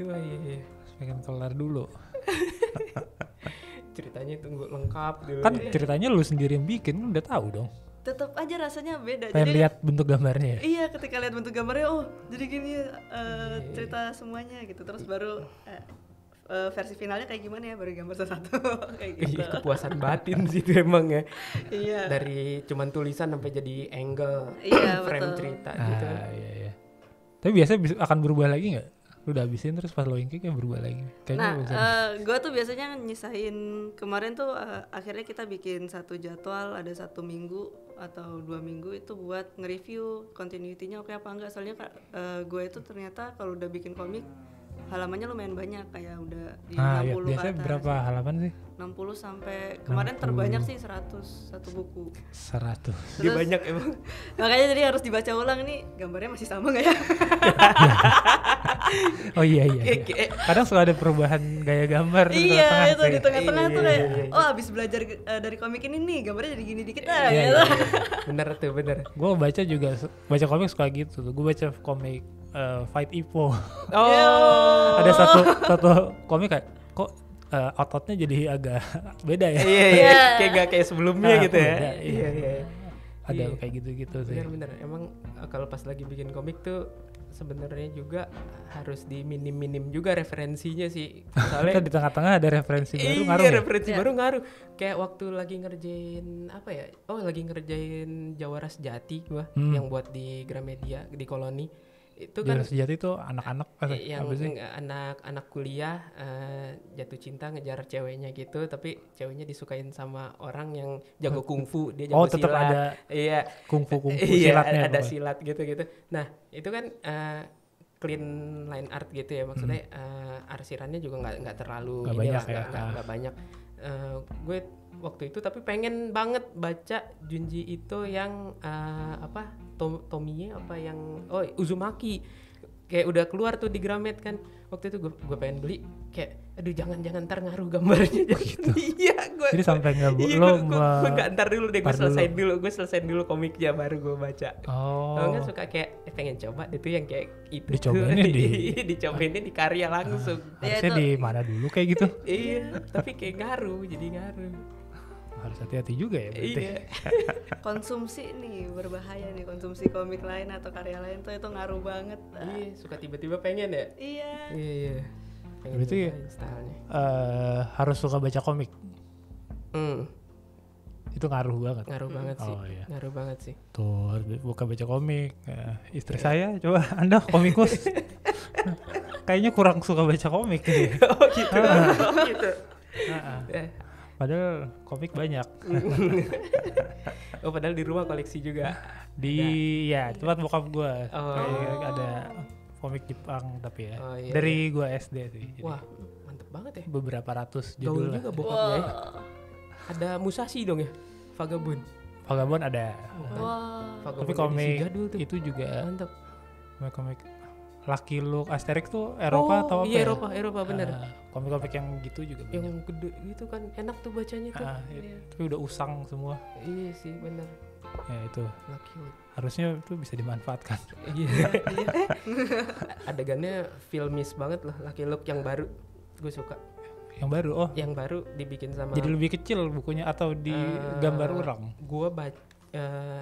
Iya. Pengen kelar dulu. Ceritanya tunggu lengkap dulu. Kan ya. ceritanya lu sendiri yang bikin, kan udah tahu dong. Tetap aja rasanya beda. Pengen lihat bentuk gambarnya ya. Iya, ketika lihat bentuk gambarnya, oh jadi gini ya cerita semuanya gitu. Terus baru versi finalnya kayak gimana ya, baru gambar satu kayak gitu. Iya, kepuasan batin sih itu emang ya. Iya. Dari cuman tulisan sampai jadi angle, Iya, frame betul. cerita gitu. Iya. Tapi biasanya akan berubah lagi nggak? Lu udah habisin terus pas lo inking kayak berubah lagi. Kayaknya Nah, bisa. gue tuh biasanya nyisahin kemarin tuh akhirnya kita bikin satu jadwal, ada 1 minggu atau 2 minggu itu buat nge-review continuity-nya oke apa enggak. Soalnya gue itu ternyata kalau udah bikin komik halamannya lumayan banyak, kayak udah di 60 Iya. ke Biasanya atas. berapa halaman sih? 60 sampai kemarin 60. terbanyak sih 100 satu buku. 100. Dia banyak emang. Makanya jadi harus dibaca ulang nih, gambarnya masih sama nggak ya? Oh iya. Kadang suka ada perubahan gaya gambar di Iya, tengah-tengah itu sih. di tengah-tengah tuh Iya, kayak, iya. oh abis belajar dari komik ini nih, gambarnya jadi gini dikit Iya, gitu. Bener. Gue baca komik suka gitu tuh. Gue baca komik Fight Ipo. Oh. Ada satu komik kayak kok ototnya jadi agak beda ya. Iya. Kayak gak kayak sebelumnya Ah, gitu ya. beda, iya. Iya. Ada Iya. kayak gitu-gitu sih. Bener. Emang kalau pas lagi bikin komik tuh sebenarnya juga harus diminim juga referensinya sih. Kita Soalnya di tengah-tengah ada referensi baru iya, ngaruh ya? referensi Iya. baru ngaruh. Kayak waktu lagi ngerjain apa ya? Oh, lagi ngerjain Jawara Sejati gua yang buat di Gramedia di Koloni. Itu kan Jawara Sejati itu anak-anak yang apa sih? anak kuliah jatuh cinta ngejar ceweknya gitu, tapi ceweknya disukain sama orang yang jago kungfu, dia jago Oh, tetap silat. ada Iya. kungfu Iya, silatnya. ada pokoknya. silat gitu. Nah, itu kan clean line art gitu ya, maksudnya arsirannya juga nggak terlalu Nggak ini banyak lah, ya. nggak banyak. Gue waktu itu tapi pengen banget baca Junji Ito yang Tomie apa yang Uzumaki, kayak udah keluar tuh di Gramet kan. Waktu itu gue pengen beli, kayak aduh jangan ntar ngaruh gambarnya gitu. Iya, gue Jadi sampai nggak iya, lo gue nggak ntar dulu deh, gue tar dulu. selesaiin dulu komiknya baru gue baca. Kalau nggak Oh, suka kayak pengen coba itu yang kayak itu Dicobainnya dicobainnya di karya langsung. Iya, harusnya itu- di mana dulu kayak gitu? Iya, tapi kayak jadi ngaruh. Harus hati-hati juga ya berarti. Iya. Konsumsi nih berbahaya nih, konsumsi komik lain atau karya lain tuh itu ngaruh banget. Iya, suka tiba-tiba pengen ya. Iya. Iya. Pengen Berarti nyobain stylenya. Harus suka baca komik. Itu ngaruh banget. Ngaruh banget sih. Oh, iya. Ngaruh banget sih. Tuh harus buka baca komik. Istri saya coba Anda komikus. Kayaknya kurang suka baca komik nih. Oh gitu. Oh gitu. Eh, Padahal komik banyak oh padahal di rumah koleksi juga. di ya tempat bokap gue. Oh. Kayak ada komik Jepang tapi ya Oh, iya, dari gue SD sih. Jadi Wah, mantep banget ya. beberapa ratus Gaul judul lah. juga bokapnya ya. Ada Musashi dong ya, Vagabond. Vagabond ada. Wah. Tapi Vagabond komik edisi jadul tuh. itu juga Mantep. komik Lucky Luke Asterix tuh Eropa atau apa iya ya? Eropa bener. Komik-komik yang gitu juga banyak. Yang gede gitu kan enak tuh bacanya tuh. Iya. Tapi udah usang semua. Iya sih bener. Ya itu Lucky Luke. harusnya itu bisa dimanfaatkan. Iya. Adegannya filmis banget loh Lucky Luke yang baru. Gue suka. Yang baru Yang baru dibikin sama. jadi lebih kecil bukunya atau di gambar ulang? Gue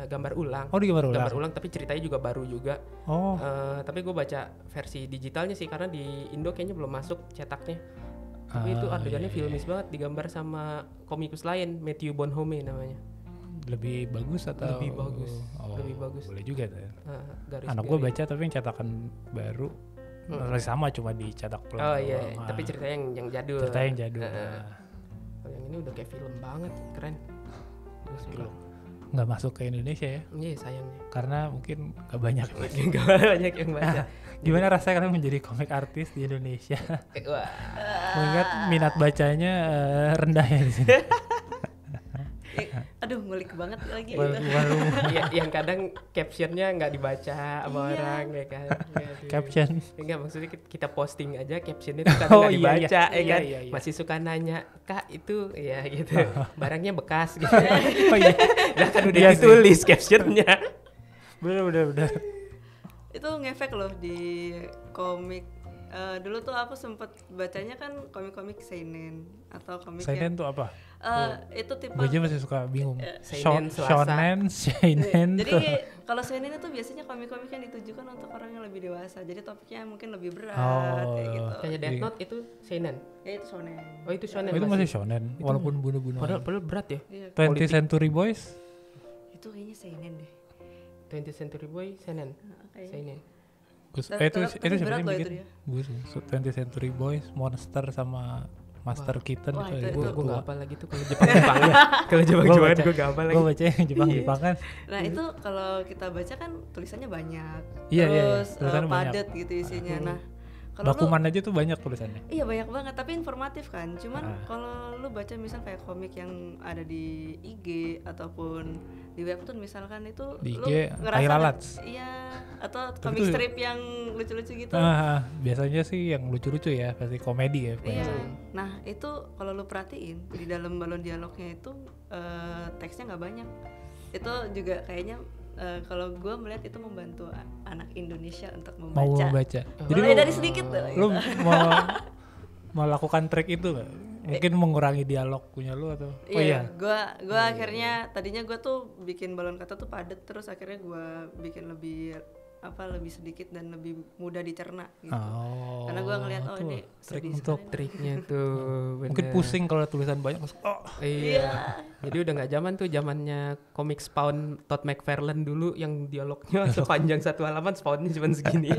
gambar ulang. Oh di gambar ulang. Gambar ulang tapi ceritanya juga baru juga. Oh Tapi gue baca versi digitalnya sih karena di Indo kayaknya belum masuk cetaknya. Tapi itu adegannya iya. filmis banget digambar sama komikus lain Matthew Bonhomme namanya. Lebih bagus atau Lebih bagus. Oh, Lebih bagus. boleh juga tuh. Garis Anak gue baca tapi yang cetakan baru masih sama cuma dicetak ulang. Oh iya, doang. tapi ceritanya yang jadul. cerita yang jadul. Kalau yang ini udah kayak film banget, keren. Gue suka. Nggak masuk ke Indonesia ya Iya sayangnya. karena mungkin nggak banyak. Gak banyak yang baca. Gimana rasanya kalian menjadi komik artis di Indonesia? Wah. Mengingat minat bacanya rendah ya di sini. Aduh ngulik banget lagi Baru- itu. baru Iya, yang kadang captionnya nggak dibaca sama Iya. orang ya kan. caption. Enggak maksudnya kita posting aja captionnya tuh kadang Oh, nggak iya, iya. dibaca ya Iya, kan. iya, iya. Masih suka nanya, "Kak, itu ya gitu. Barangnya bekas gitu." Oh iya, Lah kan udah Iya sih. ditulis captionnya. bener. Itu ngefek loh di komik. Dulu tuh aku sempet bacanya kan komik-komik seinen atau komik Seinen tuh apa? itu tipe Gue aja masih suka bingung. Seinen, Selasa. Seinen jadi tuh. kalau seinen itu biasanya komik-komik yang ditujukan untuk orang yang lebih dewasa. Jadi topiknya mungkin lebih berat Oh. kayak gitu. Kayak Death Note itu seinen. Ya itu shonen. Oh itu shonen. Oh, itu masih shonen walaupun Padahal bunuh-bunuhan. berat ya. Iya, 20th Century Boys. itu kayaknya seinen deh. 20th Century Boy seinen. Kayaknya. Seinen. Itu Tapi berat sebenarnya loh itu bikin dia. gue 20th Century Boys, Monster sama Master Kitten Wah, itu. itu- Gue itu- gak hafal lagi tuh kalau Jepang kalau Jepang Gua gue baca- gak hafal lagi. Gue baca yang Jepang kan. Nah itu kalau kita baca kan tulisannya banyak, Iya, iya, terus tulisannya banyak. padat gitu isinya. Nah kalau lu, Bakuman aja tuh banyak tulisannya. iya banyak banget tapi informatif kan. Cuman Ah. kalau lu baca misal kayak komik yang ada di IG ataupun di webtoon misalkan itu Di lu IG, ngerasa Tai Lalat. iya atau Tapi komik tuh- strip yang lucu-lucu gitu. Biasanya sih yang lucu-lucu ya, pasti komedi ya. Iya. kebanyakan. Nah itu kalau lu perhatiin di dalam balon dialognya itu teksnya nggak banyak. Itu juga kayaknya kalau gue melihat itu membantu anak Indonesia untuk Mau membaca. baca. Jadi Mulai lu, dari sedikit tuh. lu mau melakukan trik itu nggak? Mungkin mengurangi dialog punya lu atau? Oh iya. Gua akhirnya tadinya gua tuh bikin balon kata tuh padat terus akhirnya gua bikin lebih lebih sedikit dan lebih mudah dicerna gitu. Oh. Karena gua ngeliat tuh ini trik sedih untuk sekali. Triknya tuh mungkin bener. pusing kalau tulisan banyak. Oh, Iya. Jadi udah nggak zaman tuh zamannya komik Spawn Todd McFarlane dulu yang dialognya sepanjang satu halaman Spawnnya cuma segini.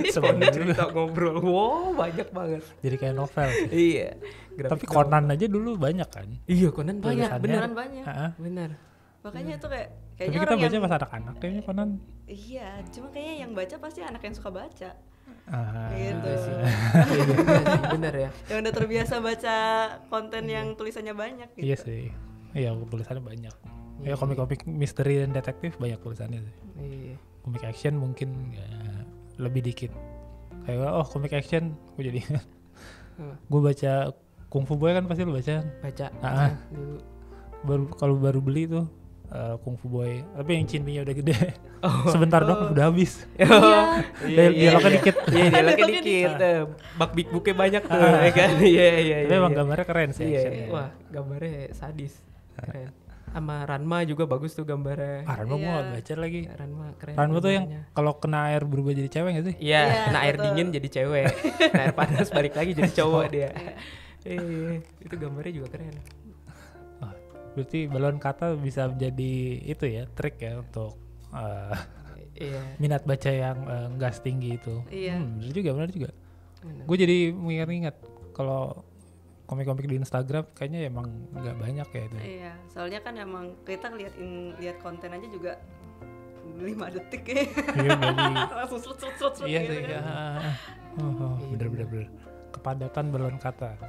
Spawnnya cerita ngobrol. Wow banyak banget. jadi kayak novel. Iya. Tapi Conan aja dulu banyak kan? Iya Conan banyak Tulisannya. bener. Beneran banyak. Heeh. Bener. Makanya itu kayak Tapi kayaknya kita orang baca yang pas anak-anak kayaknya Conan. iya, cuma kayaknya yang baca pasti anak yang suka baca. Ah, Gitu. Iya sih, bener ya. Yang udah terbiasa baca konten yang tulisannya banyak gitu. Iya sih. Iya tulisannya banyak. Ya komik-komik misteri dan detektif banyak tulisannya sih. Iya. Komik action mungkin ya, lebih dikit. Kayak komik action gue jadi gue baca Kung Fu Boy kan pasti lu baca. Baca. Ah. Dulu. Kalau baru beli tuh Kung Fu Boy, tapi yang Chinminya udah gede. Sebentar dong udah habis. Dialognya dikit. Iya, dialognya dikit. Bak big booknya banyak tuh, ya kan? Iya, iya, Tapi emang gambarnya keren sih Iya, actionnya. wah, gambarnya sadis. Keren. Sama Ranma juga bagus tuh gambarnya. Ranma gue Iya. gak baca lagi. Ranma keren. Ranma tuh yang gambarnya. kalau kena air berubah jadi cewek gak sih? Iya, Iya, kena air betul. dingin jadi cewek. Kena air panas balik lagi jadi cowok dia. Itu gambarnya juga keren. Oh, berarti balon kata bisa menjadi itu ya, trik ya untuk Iya. minat baca yang nggak setinggi itu. Iya. Bener juga, benar juga. Bener. Gue jadi mengingat-ingat kalau komik-komik di Instagram kayaknya emang nggak banyak ya itu. Iya, soalnya kan emang kita lihat konten aja juga 5 detik ya. Iya jadi Langsung srut iya gitu sih kan. ya. Oh, bener. Kepadatan balon kata.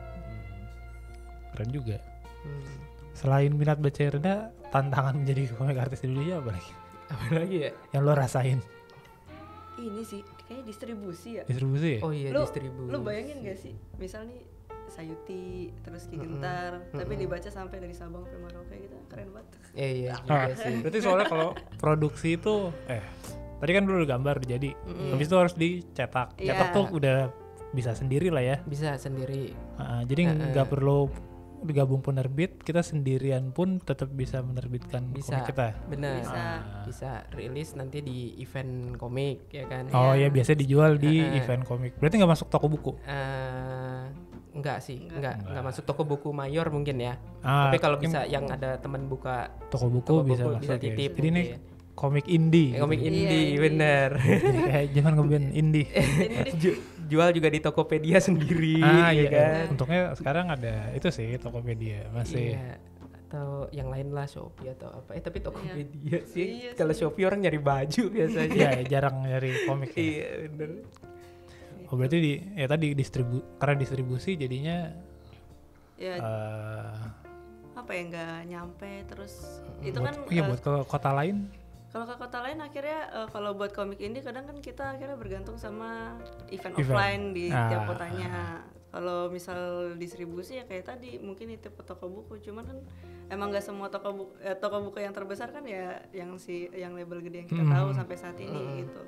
Keren juga. Selain minat baca rendah, tantangan menjadi komik artis di Indonesia apa lagi? Apalagi ya? Yang lo rasain? Ini sih kayak distribusi ya. Distribusi ya? Oh iya, distribusi. Lu bayangin gak sih, misal nih Sayuti terus Ki Gentar, tapi dibaca sampai dari Sabang sampai Merauke gitu, keren banget. Iya Ah, juga sih. berarti soalnya kalau produksi itu tadi kan dulu udah gambar jadi habis itu harus dicetak. Iya. Cetak tuh udah bisa sendiri lah ya. Bisa sendiri. Jadi nggak perlu digabung penerbit, kita sendirian pun tetap bisa menerbitkan Bisa. komik kita. Benar. Bisa. Bisa rilis nanti di event komik ya kan. Oh ya biasanya dijual di event komik. Berarti nggak masuk toko buku? Enggak sih, enggak masuk toko buku mayor mungkin ya. Ah, Tapi kalau bisa yang ada teman buka toko buku toko bisa buku masuk bisa ya. titip. Jadi ini mungkin. komik indie. Komik gitu. indie, Iya, bener. Jadi kayak jangan ngeband indie. Jual juga di Tokopedia sendiri, Ah ya iya. kan. Untungnya sekarang ada itu sih Tokopedia masih. Iya. Atau yang lain lah Shopee atau apa. Tapi Tokopedia sih. Iya Kalau sih. Shopee orang nyari baju biasanya. Iya, jarang nyari komik. Ya. Iya, bener. Oh berarti tadi karena distribusi jadinya Ya apa ya, nggak nyampe terus itu kan buat ke kota lain. kalau ke kota lain akhirnya kalau buat komik indie kadang kan kita akhirnya bergantung sama event. Event. Offline di tiap kotanya. Kalau misal distribusi ya kayak tadi mungkin itu toko buku, cuman kan emang nggak semua toko buku yang terbesar kan ya yang label gede yang kita tahu sampai saat ini gitu.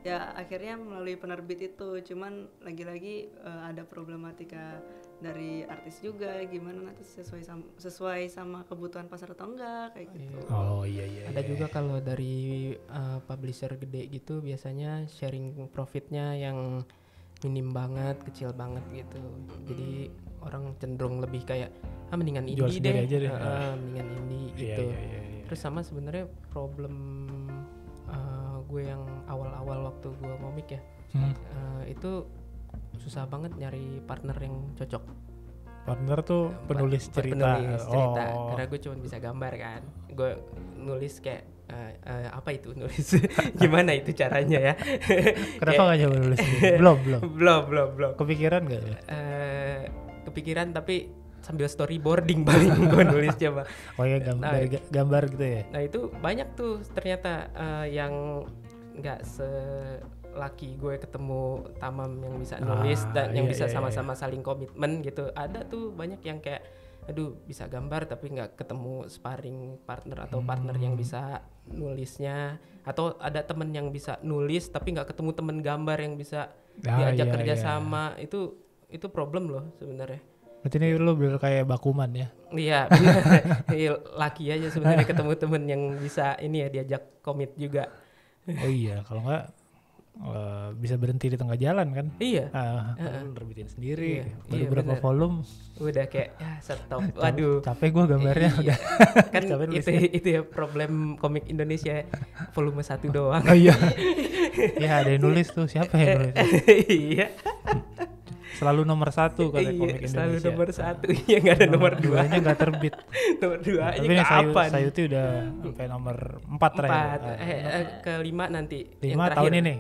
Ya akhirnya melalui penerbit itu, cuman lagi-lagi ada problematika dari artis juga, gimana nanti sesuai sama kebutuhan pasar atau enggak kayak gitu. Oh iya. Ada juga kalau dari publisher gede gitu biasanya sharing profitnya yang minim banget, kecil banget gitu. Jadi orang cenderung lebih kayak mendingan Jual indie sendiri deh, aja deh. mendingan indie Iya, gitu. iya. Terus sama sebenarnya problem gue yang awal-awal waktu gue ngomik ya, itu susah banget nyari partner yang cocok. Partner tuh penulis cerita. Penulis cerita. Oh. Karena gue cuma bisa gambar kan. Gue nulis kayak apa itu nulis? Gimana itu caranya ya? Kenapa nggak coba nulis sendiri? Belum. Kepikiran nggak? Kepikiran tapi sambil storyboarding paling gue nulis coba. Oh ya gambar gitu ya? Nah itu banyak tuh ternyata yang nggak selaki gue ketemu Tamam yang bisa nulis dan yang bisa sama-sama saling komitmen gitu. Ada tuh banyak yang kayak aduh bisa gambar tapi nggak ketemu sparring partner atau partner yang bisa nulisnya, atau ada temen yang bisa nulis tapi nggak ketemu temen gambar yang bisa diajak kerja sama. Itu problem loh sebenarnya. Berarti ini lu bener kayak Bakuman ya? Iya benar. Laki aja sebenarnya ketemu temen yang bisa ini ya diajak komit juga. Oh iya, kalau nggak bisa berhenti di tengah jalan kan? Iya. Lu nerbitin sendiri. Iya, Baru iya, berapa bener. volume? Udah kayak stop. Waduh. Capek gua gambarnya Iya. udah. Kan Capek nulis. itu ya problem komik Indonesia volume 1 doang. Oh iya. Ya ada yang nulis tuh, siapa yang nulis? Iya. Selalu nomor 1 kalau komik Indonesia. Selalu nomor 1. Iya nggak ada nomor 2. 2-nya nggak terbit. Nomor 2 Tapi nya ini kapan? Sayuti udah sampai nomor 4 terakhir. 4. Ke-5 nanti. 5 yang terakhir. tahun ini?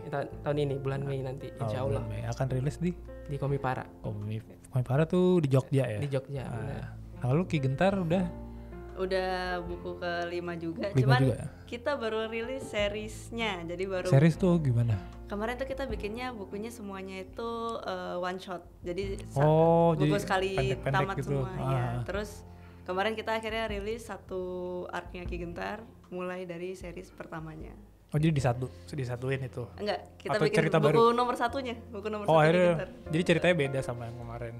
Tahun ini bulan Mei nanti insya Allah Bulan Mei. Akan rilis di di Komipara Komipara tuh di Jogja ya. di Jogja. benar. Lalu Ki Gentar Udah buku ke-5 juga, 5 cuman juga. kita baru rilis seriesnya, jadi baru Series tuh gimana? kemarin tuh kita bikinnya bukunya semuanya itu one shot, jadi jadi buku sekali pendek-pendek tamat gitu. semua ya. Ah. Terus kemarin kita akhirnya rilis satu arc-nya Ki Gentar mulai dari series pertamanya. Oh jadi disatuin itu. Enggak, kita Atau bikin cerita buku baru? nomor satunya, buku nomor Oh satu Ki akhirnya Gentar. jadi ceritanya beda sama yang kemarin.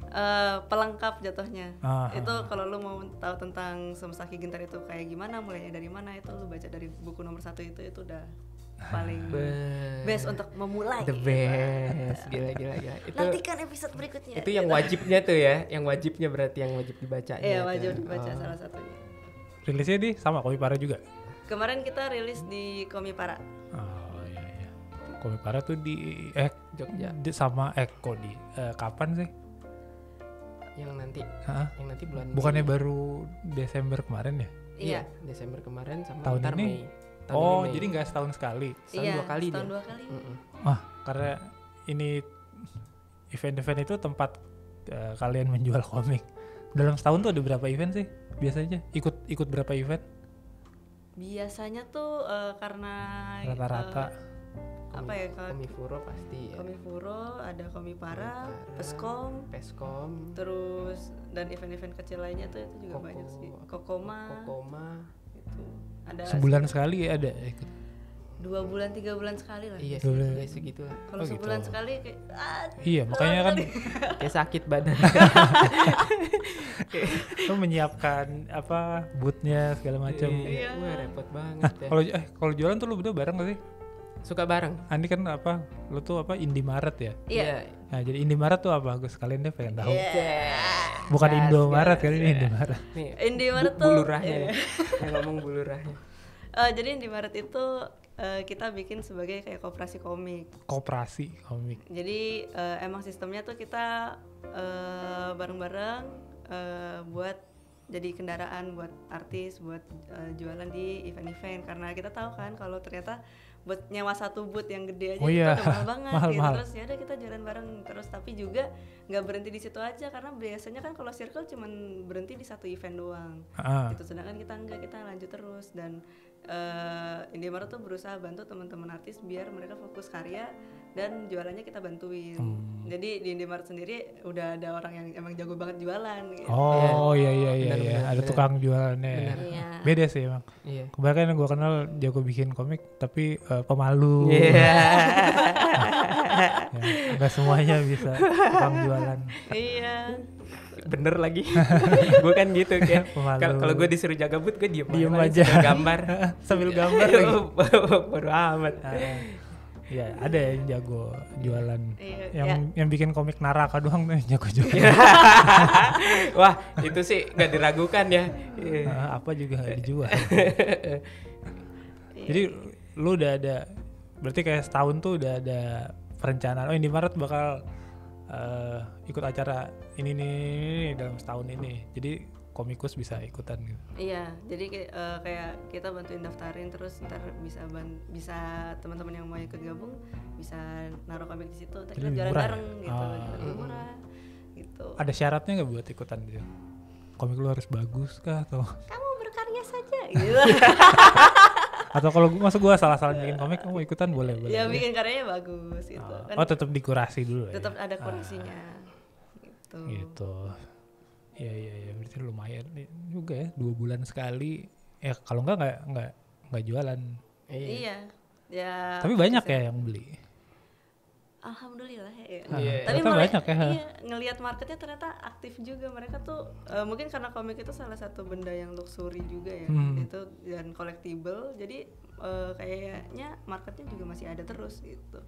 Pelengkap jatuhnya. Ah, Itu kalau lu mau tahu tentang semesta Ki Gentar itu kayak gimana, mulainya dari mana, itu lu baca dari buku nomor 1 itu udah paling best untuk memulai. The best. Gila. Itu Nantikan episode berikutnya. itu yang wajibnya tuh ya, yang wajibnya berarti yang wajib dibaca. Iya, wajib dibaca salah satunya. Rilisnya di sama Komipara juga. Kemarin kita rilis di Komipara. Oh iya. Komipara tuh di Jogja. sama Eko di kapan sih? yang nanti Hah? bulan Bukannya baru Desember kemarin ya? Iya, Desember kemarin sama Tahun ntar ini? Mei. Tahun Oh, ini Mei. jadi nggak setahun sekali. Setahun Iya, 2 kali setahun dia. 2 kali. Wah, karena ini event-event itu tempat kalian menjual komik. Dalam setahun tuh ada berapa event sih? Biasanya ikut berapa event? Biasanya tuh karena Rata-rata. apa ya, kalau Komifuro pasti ya. Komifuro, ada Komipara, Komipara, Peskom, Peskom, terus dan event-event kecil lainnya tuh itu juga banyak sih. Kokoma, Kokoma. itu ada Sebulan sekali ada ikut. 2 bulan 3 bulan sekali lah. Iya Boleh. sih, ya segitulah. Kalau Oh, gitu. sebulan sekali kayak Iya, makanya kan Kayak sakit badan. lo menyiapkan apa bootnya segala macam. Iya. Wah, repot banget ya. Kalau jualan tuh lo berdua bareng gak sih? Suka bareng. Andi kan apa? Lo tuh apa Indomaret ya? Iya. Nah, jadi Indomaret tuh apa? Gue sekalian deh pengen tahu. Iya. Bukan Gas, Indomaret gas, kali ini ya. Indomaret. Nih, Indomaret tuh bulurahnya nih. Yang ngomong bulurahnya. jadi Indomaret itu kita bikin sebagai kayak koperasi komik. Koperasi komik. Jadi emang sistemnya tuh kita bareng-bareng buat jadi kendaraan buat artis, buat jualan di event-event, karena kita tahu kan kalau ternyata buat nyewa satu booth yang gede aja Oh itu iya, udah mahal banget gitu. mahal. Terus ya udah kita jalan bareng terus, tapi juga nggak berhenti di situ aja karena biasanya kan kalau circle cuman berhenti di satu event doang. Ah, Gitu, sedangkan kita enggak, kita lanjut terus. Dan Indomaret tuh berusaha bantu teman-teman artis biar mereka fokus karya dan jualannya kita bantuin. Jadi di Indomaret sendiri udah ada orang yang emang jago banget jualan gitu. Oh iya iya iya, Benar, iya. benar, Ada benar. tukang jualannya. Benar. Iya. Beda sih emang. Iya. Kebanyakan yang gue kenal jago bikin komik tapi pemalu. Iya. Ya, nggak semuanya bisa tukang jualan. Iya. Bener lagi. Gue kan gitu kayak Pemalu. kalau gue disuruh jaga booth gue diem Aja. sambil gambar. Sambil gambar lagi. Baru amat. Iya, ada yang jago jualan. Iya, Yang bikin komik Naraka doang tuh yang jago jualan. Wah, itu sih gak diragukan ya. Apa juga dijual. Jadi lu udah ada, berarti kayak setahun tuh udah ada perencanaan. Oh, Indomaret bakal ikut acara ini nih dalam setahun ini. Jadi komikus bisa ikutan gitu. Iya, jadi kayak kita bantuin daftarin, terus ntar bisa teman-teman yang mau ikut gabung bisa naruh komik di situ, terus Jadi kita jalan murah ya? bareng gitu, Ah. lebih murah gitu. Ada syaratnya nggak buat ikutan gitu? Komik lu harus bagus kah atau Kamu berkarya saja gitu. atau kalau gua salah-salah bikin komik kamu ikutan boleh. Ya bikin karyanya bagus gitu. Kan Oh, tetap dikurasi dulu ya. tetap ada kondisinya gitu. Gitu. Iya, berarti lumayan juga ya, 2 bulan sekali. Ya kalau nggak jualan. Iya. Ya. Tapi banyak ya yang beli. Alhamdulillah ya. Iya. Tapi Ternyata banyak ya. iya, ngelihat marketnya ternyata aktif juga mereka tuh. Mungkin karena komik itu salah satu benda yang luxury juga ya, itu dan collectible. Jadi kayaknya marketnya juga masih ada terus gitu.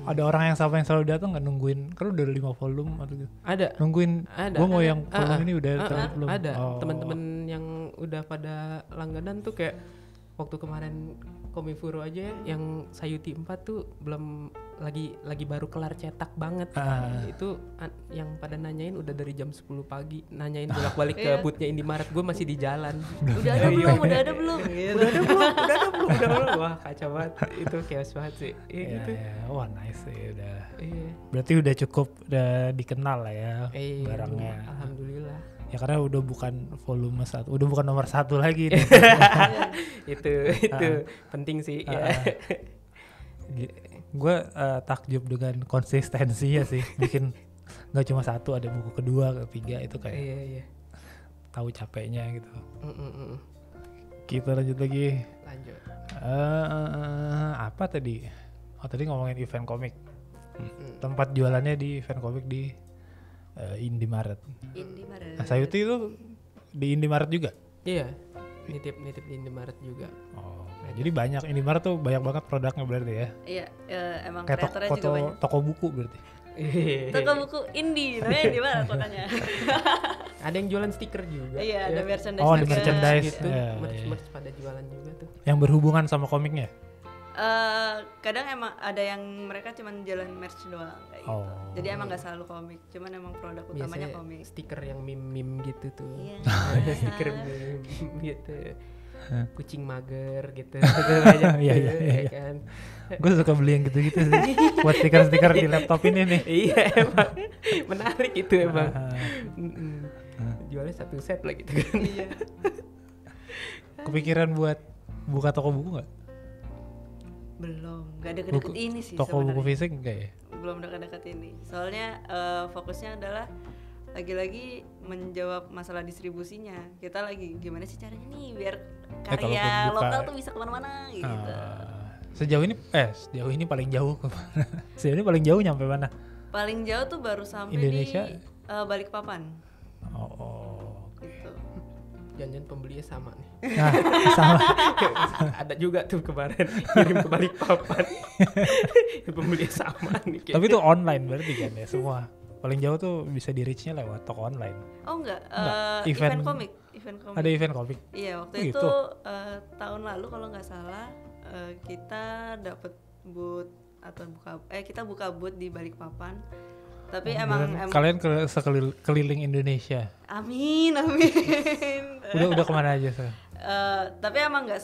Ada orang yang selalu datang nggak nungguin, kan udah 5 volume atau gitu. Ada. Nungguin, Ada. gua mau yang volume ini udah Ada. terbit belum? Ada. Oh. Teman-teman yang udah pada langganan tuh kayak waktu kemarin Komifuro aja yang Sayuti 4 tuh belum lagi baru kelar cetak banget. Itu yang pada nanyain udah dari jam 10 pagi nanyain bolak-balik ke boothnya Indomaret, gue masih di jalan. Udah ada belum? Udah ada belum? Gitu. Udah ada belum. Wah, kacau banget. Itu chaos banget sih. Iya Iya, gitu. iya. Wah nice sih udah. Iya. Berarti udah cukup, udah dikenal lah ya barangnya. Alhamdulillah. Ya karena udah bukan volume 1, udah bukan nomor 1 lagi nih. itu penting sih. Ya. Gue takjub dengan konsistensinya sih, bikin nggak cuma 1, ada buku kedua, ketiga, itu kayak Iya. tahu capeknya gitu. Mm. Kita lanjut lagi. Lanjut. Apa tadi? Oh tadi ngomongin event komik. Tempat jualannya di event komik di Indomaret. Indomaret. Nah, Sayuti itu di Indomaret juga. Iya. Nitip di Indomaret juga. Oh, jadi banyak Indomaret tuh banyak banget produknya berarti ya. Iya, emang Kayak kreatornya juga banyak. toko buku berarti. Toko buku indie namanya Indomaret makanya. Ada yang jualan stiker juga. Iya, ada merchandise. Oh, ada juga. merchandise. Gitu. Iya, Merch pada jualan juga tuh. Yang berhubungan sama komiknya. Kadang emang ada yang mereka cuman jalan merch doang kayak gitu. Oh. Jadi emang nggak selalu komik, cuman emang produk utamanya Biasanya komik. stiker yang meme gitu tuh. Iya. Stiker meme gitu. Kucing mager gitu. Banyak Iya, tuh, iya, iya. ya kan. Gue suka beli yang gitu-gitu sih. Buat stiker-stiker di laptop ini nih. Iya emang menarik itu emang. Ah, Mm-mm. Jualnya satu set lah gitu kan. Iya. kepikiran buat buka toko buku nggak? Belum, nggak deket-deket Buku- ini sih Toko buku sebenarnya. fisik enggak ya? Belum dekat-dekat ini. Soalnya fokusnya adalah lagi-lagi menjawab masalah distribusinya. Kita lagi gimana sih caranya nih biar karya kalaupun buka- lokal tuh bisa kemana-mana gitu. Sejauh ini paling jauh kemana? Sejauh ini paling jauh nyampe mana? Paling jauh tuh baru sampai Indonesia? di Balikpapan Oh. gitu. Jangan pembelinya sama nih. Nah, sama. Ada juga tuh kemarin kirim ke Balikpapan. Pembelinya sama nih. Tapi itu online berarti kan ya semua. Paling jauh tuh bisa di reach-nya lewat toko online. Oh enggak, Enggak, event komik. Ada event komik. Iya, waktu Oh, itu gitu. tahun lalu kalau nggak salah kita dapat booth atau kita buka booth di Balikpapan. Tapi emang Kalian keliling Indonesia. amin. Udah kemana aja sih? Tapi emang nggak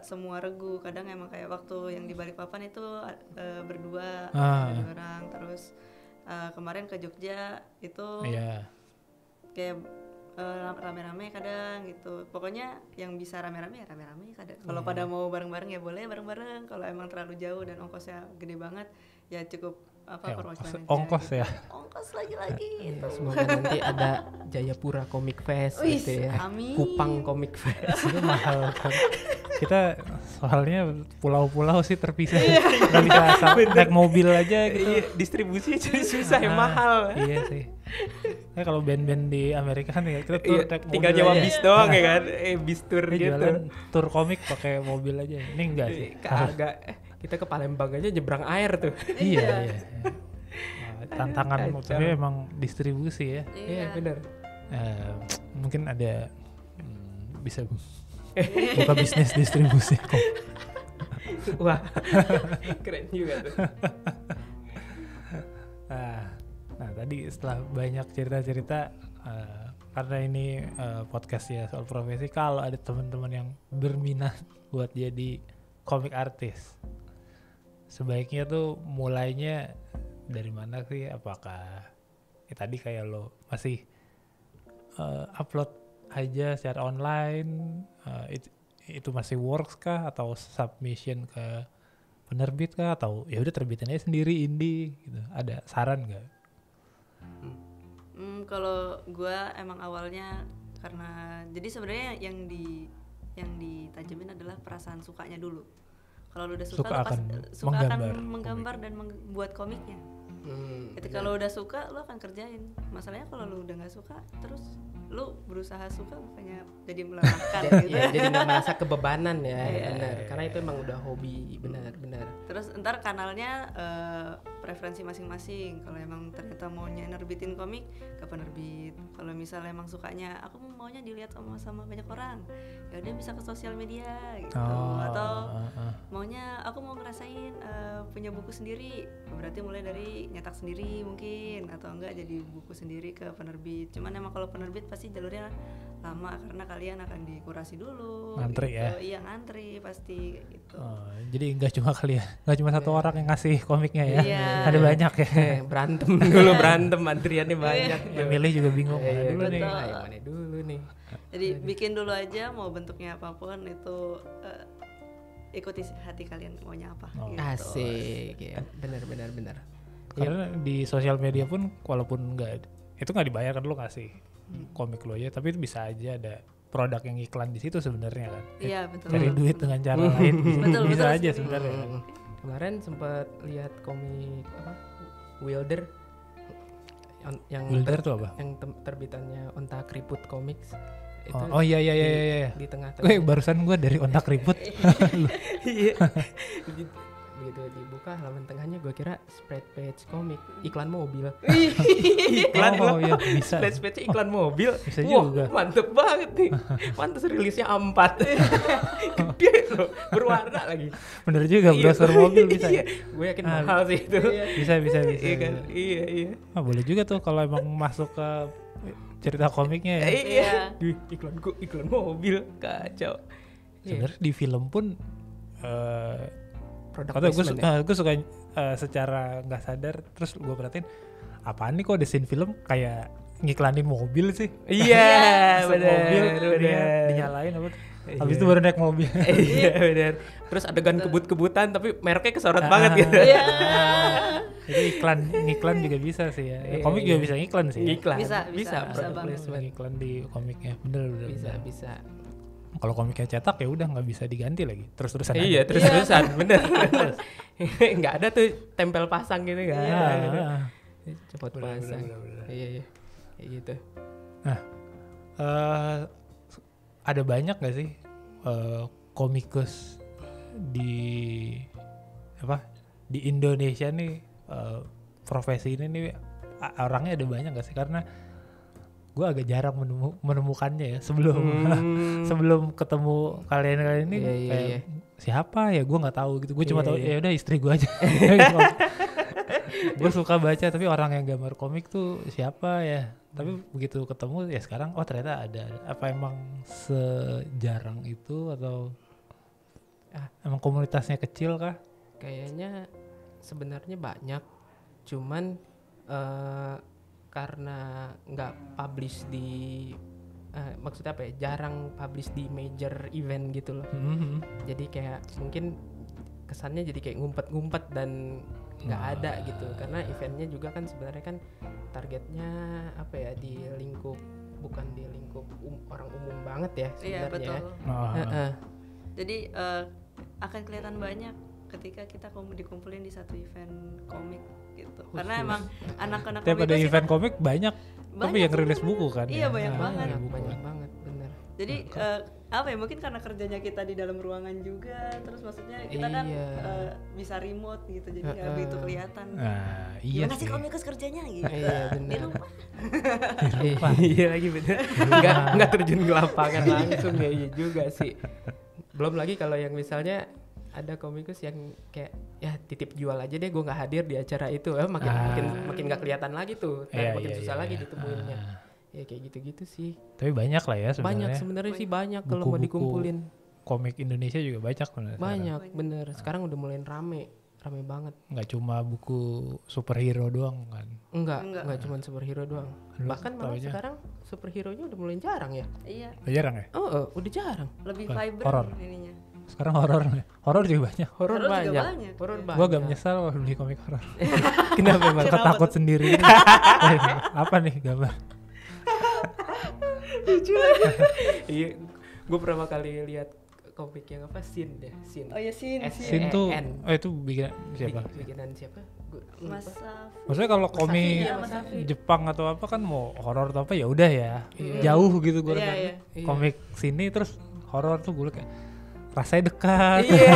semua regu. Kadang emang kayak waktu yang di Balikpapan itu berdua ada 2 orang. Terus kemarin ke Jogja itu Iya. kayak rame-rame kadang gitu. Pokoknya yang bisa rame-rame ya rame-rame kadang. Kalau pada mau bareng-bareng ya boleh bareng-bareng. Kalau emang terlalu jauh dan ongkosnya gede banget ya cukup Ya, perwakilan aja ongkos gitu. ya. Ongkos lagi gitu. Semoga nanti ada Jayapura Comic Fest Wih, gitu ya. amin. Kupang Comic Fest. Itu mahal kan. Kita soalnya pulau-pulau sih terpisah. Nggak bisa naik mobil aja gitu. Iya, distribusinya jadi susah ya Ah, mahal. Iya sih. Nah, kalau band-band di Amerika kan ya kita tur Iya, naik tinggal mobil nyewa aja. bis doang ya kan. Bis tour Ini gitu. jualan tur komik pakai mobil aja. Ini enggak sih. Kagak. Kita ke Palembang aja nyebrang air tuh. Iya. Tantangan Kacau. tapi emang distribusi ya. Iya benar. Mungkin ada bisa buka bisnis distribusi kok. Wah. Keren juga tuh. Nah tadi setelah banyak cerita-cerita karena ini podcast ya soal profesi, kalau ada teman-teman yang berminat buat jadi komik artis, sebaiknya tuh mulainya dari mana sih? Apakah tadi kayak lo masih upload aja secara online, itu masih works kah, atau submission ke penerbit kah, atau ya udah terbitin aja sendiri indie gitu? Ada saran nggak? Kalau gue emang awalnya karena jadi sebenarnya yang ditajemin adalah perasaan sukanya dulu. Kalau lu udah suka, lu akan menggambar dan membuat komiknya. Ketika lo udah suka, lo akan kerjain. Masalahnya kalau lo udah nggak suka, terus lo berusaha suka bukannya jadi melelahkan gitu. Ya, jadi nggak merasa kebebanan ya, Iya. benar. Karena itu emang udah hobi, benar-benar. Terus ntar kanalnya preferensi masing-masing. Kalau emang ternyata maunya nerbitin komik ke penerbit. Kalau misalnya emang sukanya, aku maunya dilihat sama banyak orang, ya udah bisa ke sosial media gitu. Atau maunya aku mau ngerasain punya buku sendiri, berarti mulai dari nyetak sendiri mungkin, atau enggak jadi buku sendiri ke penerbit. Cuman emang kalau penerbit pasti jalurnya lama karena kalian akan dikurasi dulu. Ngantri gitu. ya? Iya ngantri pasti gitu. Jadi nggak cuma kalian, nggak cuma satu orang yang ngasih komiknya ya, Iya. ada banyak ya. Berantem dulu, berantem antriannya banyak. Yang milih juga bingung. Mana Iya, dulu nih? betul. Yang mana dulu nih? Jadi bikin dulu aja, mau bentuknya apapun itu ikuti hati kalian maunya apa. Oh. Gitu. Asik, ya. Benar. Karena di sosial media pun walaupun itu nggak dibayar kan, lo ngasih komik lo aja, tapi itu bisa aja ada produk yang iklan di situ sebenarnya kan. Iya betul. Cari duit dengan cara lain Betul, bisa betul aja sih. sebenarnya. Kemarin sempat lihat komik apa? Wilder. Yang Wilder tuh apa? Yang terbitannya Onta Keriput Comics. Oh iya. Di tengah-tengah. Gue barusan gue dari Ontak Ribut. Iya. begitu dibuka halaman tengahnya gue kira spread page komik, iklan mobil. Oh iya bisa. Splash page iklan mobil. Bisa Wah, juga. mantep banget nih. Pantes rilisnya A4. Gede loh, berwarna lagi. Bener juga browser mobil bisa. Iya, gue yakin mahal sih itu. Bisa. Iya kan? Iya. Ah, boleh juga tuh kalau emang masuk ke cerita komiknya ya. Iya. Iklan mobil kacau. Sebenarnya di film pun Product atau placement ya? gue suka secara nggak sadar terus gue perhatiin apaan nih kok ada scene film kayak ngiklanin mobil sih. Iya, Masuk benar. mobil dinyalain apa tuh. Habis itu baru naik mobil. Iya benar. Terus adegan kebut-kebutan tapi mereknya kesorot banget gitu. Iya. Itu ngiklan juga bisa sih ya. Komik juga bisa ngiklan sih. Iklan. Bisa product banget. placement. Ngiklan di komiknya. Bener. Bisa. Kalau komiknya cetak ya udah nggak bisa diganti lagi. Terus-terusan aja. Iya, terus-terusan bener. Nggak ada tuh tempel pasang gitu kan. Ah. Cepet Bener, pasang. bener. Iya. Kayak gitu. Ada banyak gak sih komikus di di Indonesia nih profesi ini nih orangnya ada banyak gak sih? Karena gue agak jarang menemukannya ya sebelum ketemu kalian ini Iya. kayak siapa ya gue nggak tahu gitu. Gue cuma Iya, tahu iya. ya udah istri gue aja. Gue suka baca tapi orang yang gambar komik tuh siapa ya? Tapi begitu ketemu ya sekarang ternyata ada. Apa emang sejarang itu atau emang komunitasnya kecil kah? Kayaknya sebenarnya banyak, cuman karena nggak publish di maksudnya apa ya, jarang publish di major event gitu loh. Jadi kayak mungkin kesannya jadi kayak ngumpet-ngumpet dan nggak ada gitu, karena eventnya juga kan sebenarnya kan targetnya apa ya, di lingkup, bukan di lingkup orang umum banget ya Iya sebenarnya. betul. Jadi akan kelihatan banyak ketika kita dikumpulin di satu event komik gitu. Karena emang anak-anak Tiap ada komikus event itu komik banyak tapi yang rilis buku kan. Iya, ya. banyak banget. Banyak banget bener. Jadi apa ya, mungkin karena kerjanya kita di dalam ruangan juga, terus maksudnya kita kan Iya. bisa remote gitu, jadi nggak begitu kelihatan. Nah, iya Gimana sih sih. komikus kerjanya gitu? Iya Di bener. rumah. Iya lagi bener. Nggak terjun ke lapangan langsung ya, iya juga sih. Belum lagi kalau yang misalnya ada komikus yang kayak ya titip jual aja deh, gue nggak hadir di acara itu, makin nggak kelihatan lagi tuh, dan makin susah lagi ditemuinnya. Ya kayak gitu-gitu sih. Tapi banyak lah ya sebenarnya. Banyak sebenarnya sih, banyak kalau mau Buku-buku dikumpulin. Komik Indonesia juga banyak sebenarnya. Banyak bener. Sekarang udah mulai rame banget. Nggak cuma buku superhero doang kan. Enggak cuma superhero doang. Lu Bahkan malah taunya sekarang superhero-nya udah mulai jarang ya. Iya, jarang ya? Udah jarang. lebih Apa? vibrant Horor. ininya. Sekarang horor juga banyak. Horor Horor juga banyak. banyak. Horor banyak. Gue agak menyesal kalau beli komik horor. Kenapa emang? Ketakut sendiri. Apa nih gambar? Iya, gue pertama kali lihat komik yang apa, Sin deh, Sin. Oh ya Sin. Sin tuh, N. itu bikin siapa? Bikinan siapa? Gua lupa. Mas Safi. Maksudnya kalau komik Iya, Mas Safi. Jepang atau apa kan mau horor atau apa ya udah ya. Jauh gitu gue Iya, liat. iya. Komik sini terus horor tuh gue kayak rasanya dekat. Iya,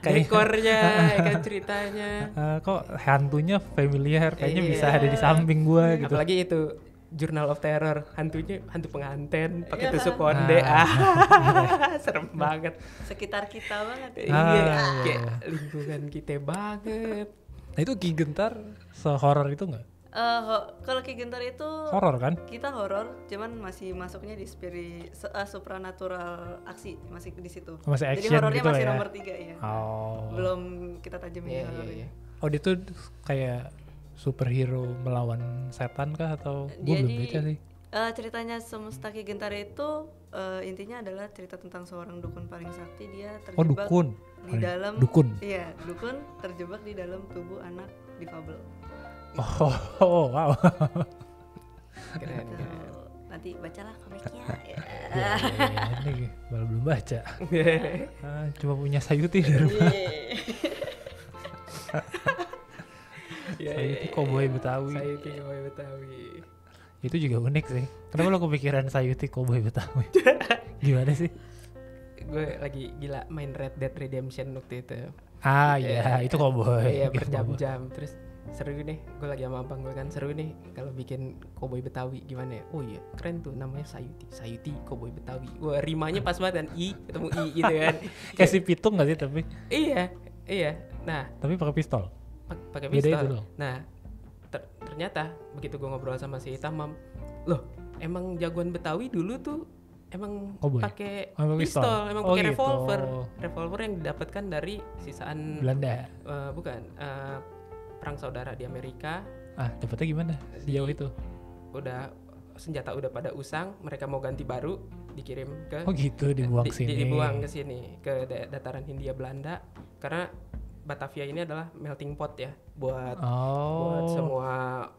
Kayak- dekornya, kan ceritanya. Kok hantunya familiar, kayaknya Iya. bisa ada di samping gue gitu. Apalagi itu Journal of Terror, hantunya hantu pengantin pakai Iya. tusuk konde. Serem banget. Sekitar kita banget. Ah, Iya, iya, kayak iya. lingkungan kita banget. Nah itu Ki Gentar sehoror itu nggak? Kalau Ki Gentar itu Horor kan? kita horor, cuman masih masuknya di supranatural aksi, masih di situ. Masih Jadi action horornya gitu masih ya? nomor 3 ya. Oh. Belum kita tajemin Iya, di horor iya, ini. iya. Oh dia tuh kayak superhero melawan setan kah atau gue belum baca sih. Ceritanya Semesta Ki Gentar itu intinya adalah cerita tentang seorang dukun paling sakti. Dia Oh terjebak dukun. di dalam Dukun. Iya, dukun terjebak di dalam tubuh anak difabel. Oh wow. Keren, Gitu. keren. Nanti bacalah komiknya. Ya. Ini belum baca. Cuma punya Sayuti di rumah. Iya, Sayuti Cowboy Betawi. Sayuti Cowboy Betawi. Itu juga unik sih. Kenapa lo kepikiran Sayuti Cowboy Betawi? Gimana sih? gue lagi gila main Red Dead Redemption waktu itu. Iya, itu cowboy. Iya, Itu cowboy. berjam-jam. Terus seru nih, gue lagi sama abang gue kan, seru nih kalau bikin cowboy Betawi gimana ya. Oh iya, keren tuh namanya Sayuti cowboy Betawi. Wah, rimanya pas banget kan, I ketemu I gitu kan. Kayak si pitung gak sih tapi? Iya. Nah, Tapi pakai pistol. pakai Beda itu pistol. dong. Nah, ternyata begitu gue ngobrol sama si Tamam, loh emang jagoan Betawi dulu tuh emang Cowboy? pakai Pakai pistol? pistol, emang Oh, pakai gitu. revolver yang didapatkan dari sisaan Belanda. bukan perang saudara di Amerika. Dapetnya gimana? Sejauh itu? Udah senjata udah pada usang, mereka mau ganti baru, dikirim ke Oh gitu, dibuang sini. dibuang ke sini ke dataran Hindia Belanda karena Batavia ini adalah melting pot ya buat semua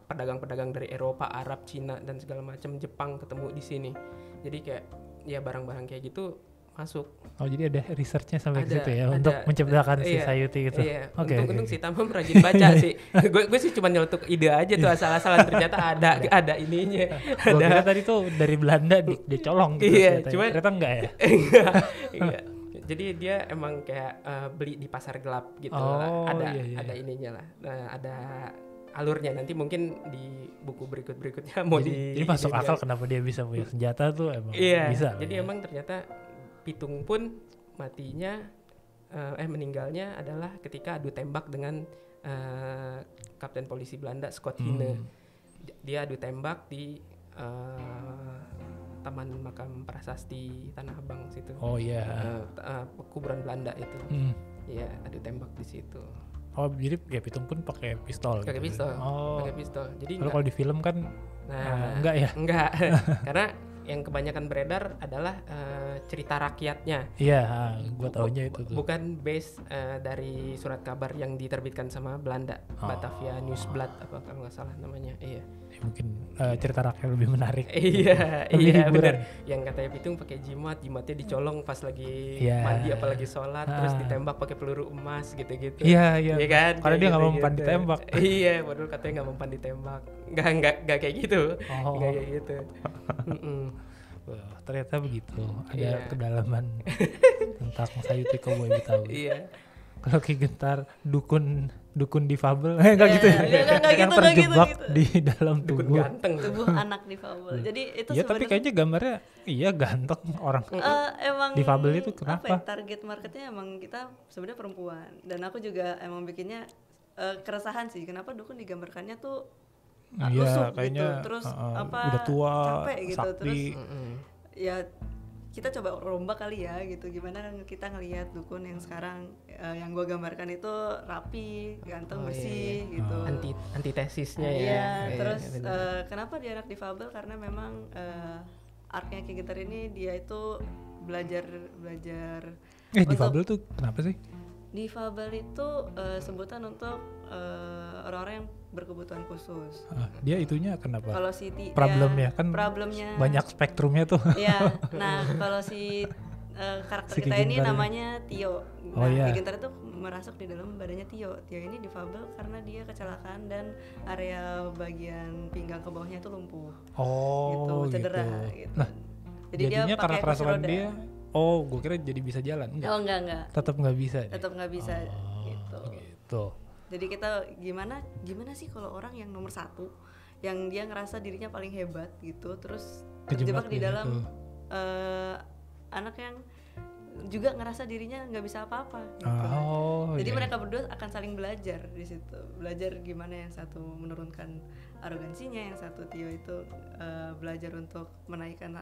pedagang-pedagang dari Eropa, Arab, Cina dan segala macam, Jepang ketemu di sini. Jadi kayak ya barang-barang kayak gitu masuk. Oh jadi ada researchnya sampai ke Ada, situ ya ada. untuk menciptakan si Iya, Sayuti gitu. Iya, Oke. untung si Tamam rajin baca sih. Gue sih cuma nyelotok ide aja tuh asal-asalan, ternyata ada ininya. Gua kira tadi tuh dari Belanda dicolong gitu. Iya, ternyata. cuman- Ternyata enggak ya. Iya. Jadi dia emang kayak beli di pasar gelap gitu lah. Oh, Ada iya. ada ininya lah. Nah, ada alurnya nanti mungkin di buku berikutnya mau Jadi masuk akal kenapa dia bisa punya senjata tuh emang Iya. bisa. Jadi ya. emang ternyata Pitung pun matinya meninggalnya adalah ketika adu tembak dengan Kapten Polisi Belanda Scott Hine. Dia adu tembak di Taman Makam Prasasti Tanah Abang situ. Oh iya. Kuburan Belanda itu. Hmm. Iya, adu tembak di situ. Oh jadi ya Pitung pun pakai pistol. Pakai gitu. pistol. Oh. Pakai pistol. Jadi Kalau di film kan enggak ya? Enggak. Karena yang kebanyakan beredar adalah cerita rakyatnya. Iya, gua taunya itu tuh. Bukan base dari surat kabar yang diterbitkan sama Belanda, Batavia Nieuwsblad apa kalau nggak salah namanya. Iya. Ya, mungkin cerita rakyat lebih menarik. Iya, Lebih iya hiburan. benar. Yang katanya Pitung pakai jimatnya dicolong pas lagi Iya. mandi apalagi sholat, terus ditembak pakai peluru emas gitu-gitu. Iya. Iya kan? Karena dia nggak Kayak mempan gitu-gitu. ditembak. Iya, padahal katanya nggak mempan ditembak. Nggak kayak gitu. Oh. Nggak kayak gitu. Mm-mm. Wah, ternyata begitu. Ada Iya. kedalaman tentang Sayuti Cowboy Betawi. Iya. Kalau Ki Gentar dukun difabel, enggak gitu ya. Enggak Yang gitu, terjebak gitu. di dalam Dukun tubuh. ganteng. Tubuh anak difabel. Jadi itu Iya, tapi kayaknya gambarnya iya ganteng orang. emang Difabel itu apa kenapa? ya, target marketnya emang kita sebenarnya perempuan, dan aku juga emang bikinnya keresahan sih kenapa dukun digambarkannya tuh Iya, lusuh kayaknya gitu, terus apa udah tua, capek gitu, sakti. terus Mm-mm. ya kita coba rombak kali ya gitu, gimana kan kita ngelihat dukun yang sekarang yang gue gambarkan itu rapi, ganteng, Oh, bersih iya. gitu. Antitesisnya ya. Iya, Iya, terus benar. kenapa dia anak difabel, karena memang arc-nya Ki Gentar ini dia itu belajar untuk- Difabel tuh kenapa sih? difabel itu sebutan untuk orang-orang yang berkebutuhan khusus. Dia itunya kenapa? Kalau si Problemnya kan problemnya banyak spektrumnya tuh. ya. Nah, kalau si karakter Si Ki kita ini Gentar namanya Tio. Oh, Nah, iya. Ki Gentar itu merasuk di dalam badannya Tio. Tio ini difabel karena dia kecelakaan dan area bagian pinggang ke bawahnya itu lumpuh. Gitu, Oh, cedera gitu. gitu. Nah, Jadi dia jadinya karena pakai kursi kerasukan roda. dia, oh, gue kira jadi bisa jalan. Enggak. Oh, enggak. Tetap nggak bisa. ya? Tetap nggak bisa Oh, gitu. gitu. Jadi kita gimana sih kalau orang yang nomor satu, yang dia ngerasa dirinya paling hebat gitu, terus terjebak di di dalam situ. anak yang juga ngerasa dirinya nggak bisa apa-apa gitu. Oh, Jadi iya. mereka berdua akan saling belajar di situ, belajar gimana yang satu menurunkan arogansinya, yang satu Tio itu belajar untuk menaikkan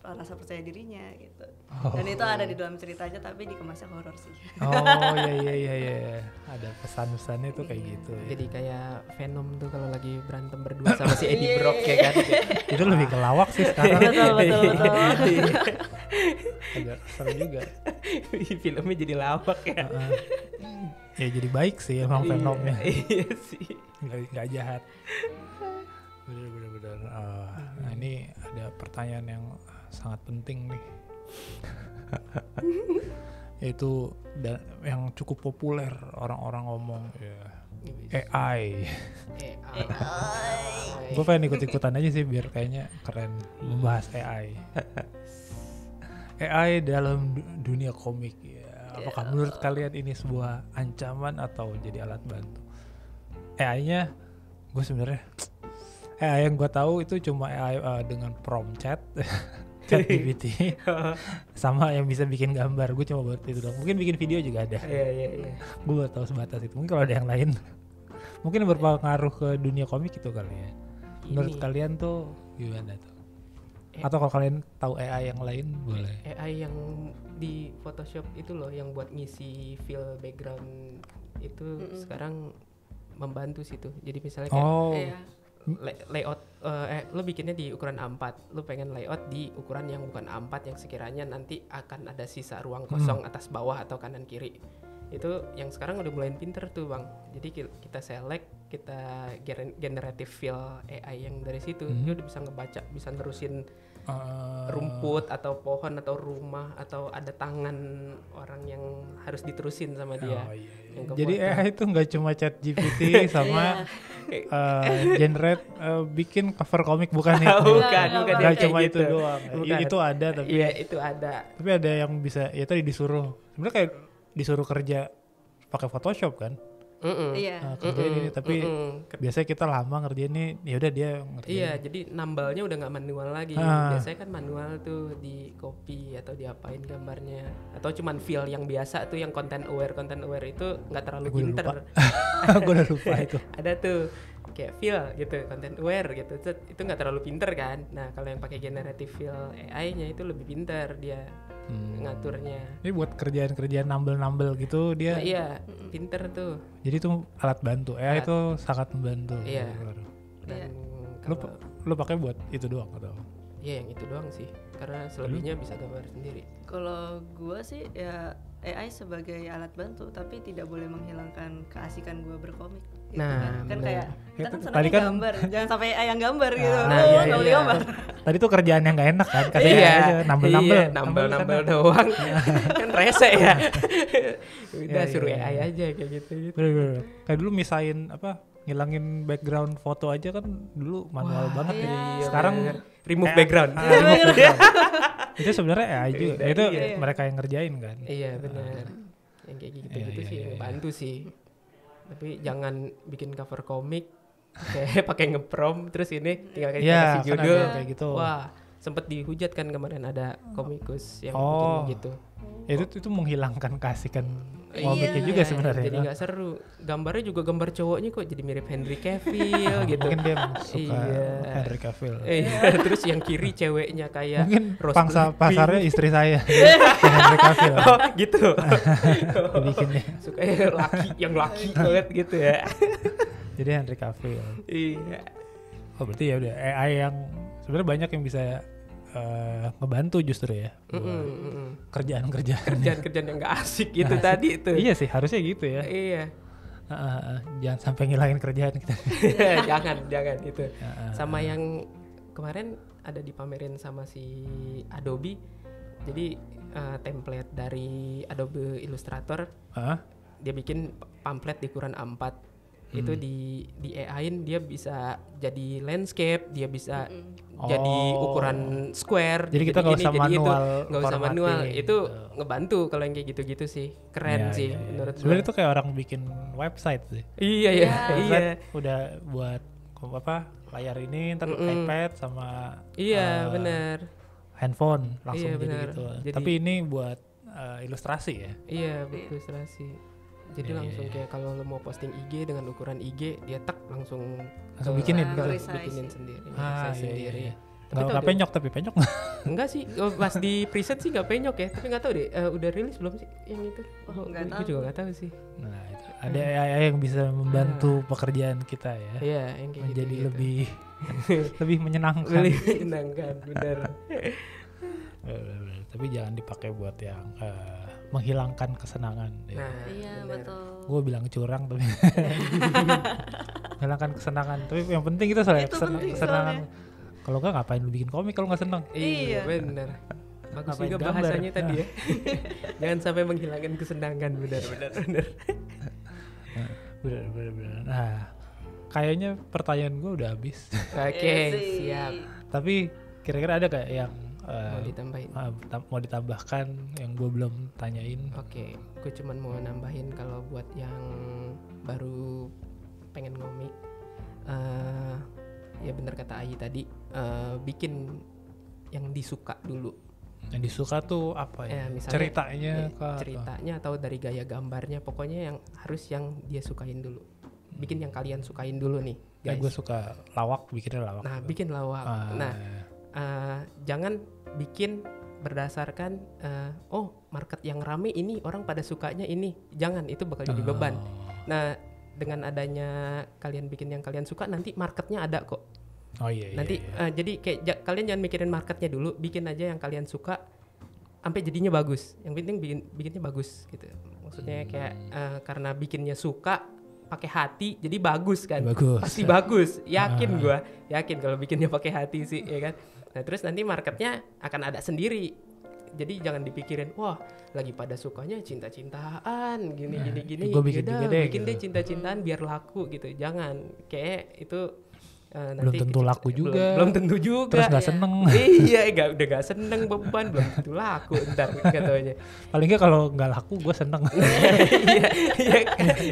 rasa percaya dirinya gitu. Dan itu ada di dalam ceritanya tapi dikemasnya horor sih. Oh, iya. Ada pesan-pesannya tuh kayak gitu. Ya. Jadi kayak Venom tuh kalau lagi berantem berdua sama si Eddie Brock ya kan. Itu lebih ke lawak sih sekarang. betul. Agak seru juga. Filmnya jadi lawak ya. Ya jadi baik sih emang Venomnya. Iya sih. Nggak jahat. Bener. Nah ini ada pertanyaan yang sangat penting nih. Yaitu yang cukup populer orang-orang ngomong ya AI. Gue pengen ikut-ikutan aja sih biar kayaknya keren membahas AI. AI dalam dunia komik ya. Apakah menurut kalian ini sebuah ancaman atau jadi alat bantu? AI-nya gue sebenarnya AI yang gue tahu itu cuma AI dengan prompt chat GPT sama yang bisa bikin gambar. Gue cuma buat itu doang. Mungkin bikin video juga ada. Iya. Gue baru tahu sebatas itu. Mungkin kalau ada yang lain mungkin berpengaruh ke dunia komik itu kali ya. Menurut Ini kalian tuh gimana tuh? Atau kalau kalian tahu AI yang lain boleh. AI yang di Photoshop itu loh yang buat ngisi fill background itu sekarang membantu situ. Jadi misalnya kayak Oh, Iya. layout lo bikinnya di ukuran A4, lo pengen layout di ukuran yang bukan A4 yang sekiranya nanti akan ada sisa ruang kosong atas bawah atau kanan kiri. Itu yang sekarang udah mulai pinter tuh bang. Jadi kita select, kita generative fill AI yang dari situ dia udah bisa ngebaca, bisa nerusin rumput atau pohon atau rumah atau ada tangan orang yang harus diterusin sama dia. oh iya. Yang Jadi kefoto. AI itu nggak cuma chat GPT sama generate bikin cover komik bukan itu. bukan Nggak Nggak kayak cuma gitu. itu doang. Bukan. Itu ada tapi Iya itu ada. tapi ada yang bisa ya tadi disuruh. Sebenarnya kayak disuruh kerja pakai Photoshop kan. Iya. Kerjain ini tapi biasanya kita lama ngerjain ini ya udah dia ngerjain. Iya, jadi nambalnya udah nggak manual lagi. Ah. Biasanya kan manual tuh di copy atau diapain gambarnya. Atau cuman fill yang biasa tuh yang content aware itu nggak terlalu Gua udah pinter. Gue udah lupa itu. Ada tuh kayak fill gitu, content aware gitu. Itu nggak terlalu pinter kan. Nah kalau yang pakai generative fill AI-nya itu lebih pinter dia ngaturnya. Ini buat kerjaan-kerjaan nambel-nambel gitu dia. Nah, iya, pinter tuh. Jadi itu alat bantu. AI itu sangat membantu. Iya. Iya. Dan Lu kalau lu pakai buat itu doang atau? ya yang itu doang sih. Karena selebihnya bisa gambar sendiri. Kalau gua sih ya AI sebagai alat bantu tapi tidak boleh menghilangkan keasikan gua berkomik. Gitu Nah, kan bener. kayak kita kan Tadi senangnya kan- gambar, jangan sampai AI yang gambar gitu. Nah, Oh, iya, nggak boleh iya. gambar. Tadi tuh kerjaan yang nggak enak kan? Katanya Iya, aja nambel-nambel. iya, nambel doang. Kan rese ya. Udah Iya, suruh iya, AI iya. aja kayak gitu. Bener-bener. Kayak dulu misahin apa? Ngilangin background foto aja kan dulu manual banget ya. iya, Sekarang Remove AI background. remove background. Itu sebenarnya AI juga. Iya, Itu iya. mereka yang ngerjain kan. Iya benar. Yang kayak gitu-gitu Iya, sih iya, iya. bantu sih. Tapi jangan bikin cover komik kayak pakai ngeprom terus ini tinggal Iya, kasih kan judul. ada kayak gitu. Wah, sempet dihujat kan kemarin ada komikus yang Oh. bikin gitu. Ya, itu menghilangkan keasikan Iya. komiknya juga Iya, sebenarnya. jadi kan? nggak seru. Gambarnya juga gambar cowoknya kok jadi mirip Henry Cavill gitu. Mungkin dia suka Iya. Henry Cavill. Iya, terus yang kiri ceweknya kayak Mungkin Rose pangsa Blackpink. pasarnya istri saya. Henry Cavill. Oh gitu. Bikinnya. Suka yang laki banget gitu ya. Jadi Henry Cavill. Iya. Oh berarti ya udah AI yang sebenarnya banyak yang bisa ngebantu justru ya. buat Kerjaan-kerjaan. Kerjaan-kerjaan yang gak asik gitu tadi itu. Iya sih harusnya gitu ya. Iya. Jangan sampai ngilangin kerjaan kita. jangan itu. Sama yang kemarin ada dipamerin sama si Adobe. Jadi template dari Adobe Illustrator Hah? dia bikin pamflet di ukuran A4. Itu di AI-in dia bisa jadi landscape, dia bisa jadi ukuran square. Jadi kita nggak usah jadi itu manual nggak usah formatting manual. Itu gitu. ngebantu kalau yang kayak gitu-gitu sih. Keren Iya, sih iya, iya. menurut Sebenarnya gue. itu kayak orang bikin website sih. Iya ya, iya. Website udah buat apa layar ini ntar iPad sama Iya, benar. handphone langsung Iya, jadi benar. gitu. Jadi- Tapi ini buat ilustrasi ya. Iya, ilustrasi. Jadi Iya, langsung iya, kayak kalau lo mau posting IG dengan ukuran IG, dia tak langsung Langsung ke- bikinin gitu. bikinin sendiri, Ah, resize iya, sendiri. iya. Tapi Nggak tau nggak deh, penyok tapi penyok. enggak sih, pas di preset sih nggak penyok ya. Tapi nggak tahu deh, udah rilis belum sih yang itu? nggak Gue tahu. juga nggak tahu sih. Nah, itu. Ada AI yang bisa membantu pekerjaan kita ya. Iya, yang kayak Menjadi gitu. lebih lebih menyenangkan. lebih menyenangkan, benar. Bener-bener. Tapi jangan dipakai buat yang menghilangkan kesenangan. Ya. Nah, Iya, benar. betul. Gue bilang curang tapi menghilangkan kesenangan. Tapi yang penting itu soalnya Itu penting kesenangan. Kalau nggak ngapain lu bikin komik kalau nggak seneng? Iya, Iya. benar. Bagus Ngapain juga gambar? bahasanya tadi ya. Jangan sampai menghilangkan kesenangan, benar. Bener. Nah, kayaknya pertanyaan gue udah habis. Oke, Iya sih. siap. Tapi kira-kira ada kayak yang Mau ditambahin? mau ditambahkan yang gue belum tanyain? Oke, gue cuman mau nambahin kalau buat yang baru pengen ngomik, ya bener kata Ayi tadi, bikin yang disuka dulu. Yang disuka tuh apa ya? Misalnya, Ceritanya ceritanya atau dari gaya gambarnya, pokoknya yang harus yang dia sukain dulu. Bikin yang kalian sukain dulu nih, guys. Gue suka lawak, bikinnya lawak. Nah, bikin lawak. Nah, jangan bikin berdasarkan market yang rame ini orang pada sukanya ini. Jangan, itu bakal jadi beban. Nah, dengan adanya kalian bikin yang kalian suka, nanti marketnya ada kok. Oh iya. Nanti jadi kayak kalian jangan mikirin marketnya dulu, bikin aja yang kalian suka sampai jadinya bagus. Yang penting bikinnya bagus gitu. Maksudnya kayak karena bikinnya suka pakai hati jadi bagus kan. Bagus. Pasti bagus. Yakin kalau bikinnya pakai hati sih, ya kan. Nah, terus nanti marketnya akan ada sendiri. Jadi jangan dipikirin, wah lagi pada sukanya cinta-cintaan gini. Gue bikin juga deh. Bikin deh cinta-cintaan biar laku gitu. Jangan, kayak itu belum tentu laku juga. Belum tentu juga. Terus nggak seneng. Iya, udah nggak seneng, beban, belum tentu laku ntar katanya. Paling nggak kalau nggak laku gue seneng.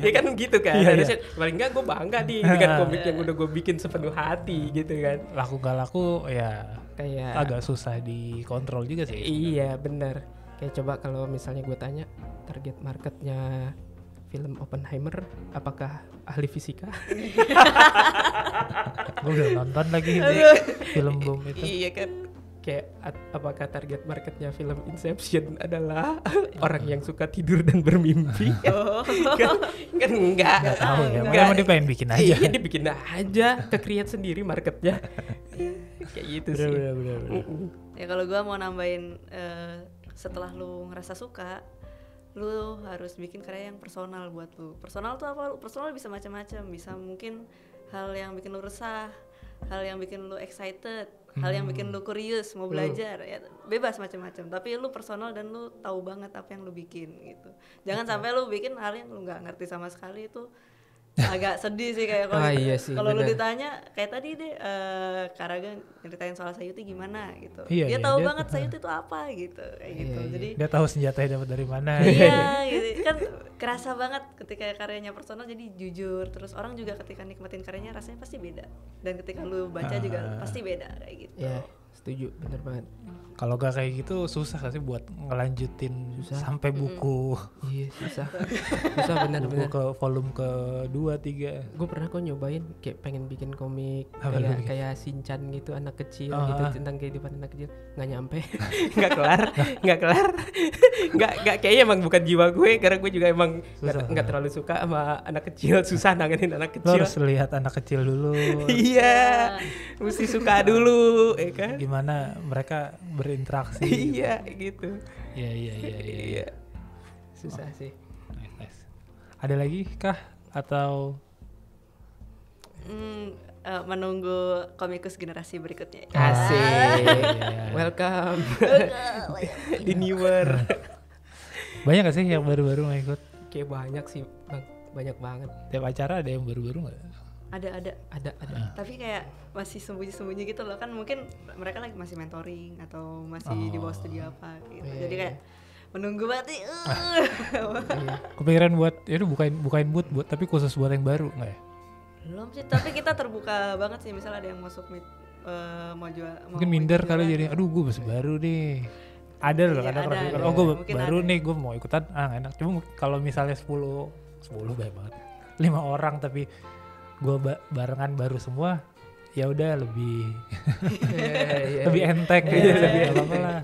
Iya kan gitu kan. Harusnya paling nggak gue bangga nih dengan komik yang udah gue bikin sepenuh hati gitu kan. Laku nggak laku ya kayak agak susah dikontrol juga sih. Iya benar. Kayak coba kalau misalnya gue tanya target marketnya film Oppenheimer apakah ahli fisika? Gue udah nonton lagi film bom itu. Iya kan. Kayak apakah target marketnya film Inception adalah orang yang suka tidur dan bermimpi? kan enggak. Nggak tahu ya. Emang dia pengen bikin aja. Iya, dia bikin aja, ke-create sendiri marketnya. Kayak gitu sih. Bener. Ya kalau gue mau nambahin, setelah lu ngerasa suka, lu harus bikin karya yang personal buat lu. Personal tuh apa? Personal bisa macam-macam. Bisa mungkin hal yang bikin lu resah, hal yang bikin lu excited, hal yang bikin lu curious mau belajar, ya bebas macam-macam. Tapi lu personal dan lu tahu banget apa yang lu bikin gitu. Jangan sampai lu bikin hal yang lu nggak ngerti sama sekali, itu agak sedih sih. Kayak kalau lu ditanya kayak tadi deh, Karaga ceritain soal Sayuti gimana gitu. Dia tahu banget Sayuti itu apa gitu, kayak gitu. Jadi dia tahu senjatanya dapat dari mana. Iya, gitu. Kan kerasa banget ketika karyanya personal, jadi jujur. Terus orang juga ketika nikmatin karyanya rasanya pasti beda. Dan ketika lu baca juga pasti beda kayak gitu. Iya, setuju, bener banget. Kalau gak kayak gitu susah gak sih buat ngelanjutin sampai buku? Iya, susah bener-bener. Buku ke volume ke-2, 3. Gue pernah kok nyobain kayak pengen bikin komik kayak Shinchan gitu, anak kecil gitu, tentang kehidupan anak kecil. Nggak nyampe. nggak kelar. nggak kayaknya emang bukan jiwa gue, karena gue juga emang nggak terlalu suka sama anak kecil. Susah nanganin anak kecil. Lo harus lihat anak kecil dulu. Iya, mesti suka dulu, ya kan? Gimana mereka berinteraksi. Iya gitu. Iya. Susah sih. Nice. Ada lagi kah atau menunggu komikus generasi berikutnya. Asik. Welcome. Di newer. Banyak gak sih yang baru-baru nggak ikut? Kayak banyak sih, Bang. Banyak banget. Tiap acara ada yang baru-baru nggak? Ada. Tapi kayak masih sembunyi-sembunyi gitu loh, kan mungkin mereka lagi masih mentoring atau masih di bawah studio apa gitu. Jadi kayak menunggu banget nih. Kepikiran buat itu bukain booth tapi khusus buat yang baru nggak ya? Belum sih, tapi kita terbuka banget sih. Misalnya ada yang mau submit, mau jual, mungkin minder kali jadi, aduh gue masih baru deh. Ada loh kadang-kadang, oh gue baru nih, gue mau ikutan, enak. Cuma kalau misalnya 10 banyak banget, 5 orang tapi gue barengan baru semua, ya udah lebih lebih enteng gitu, lebih apa lah.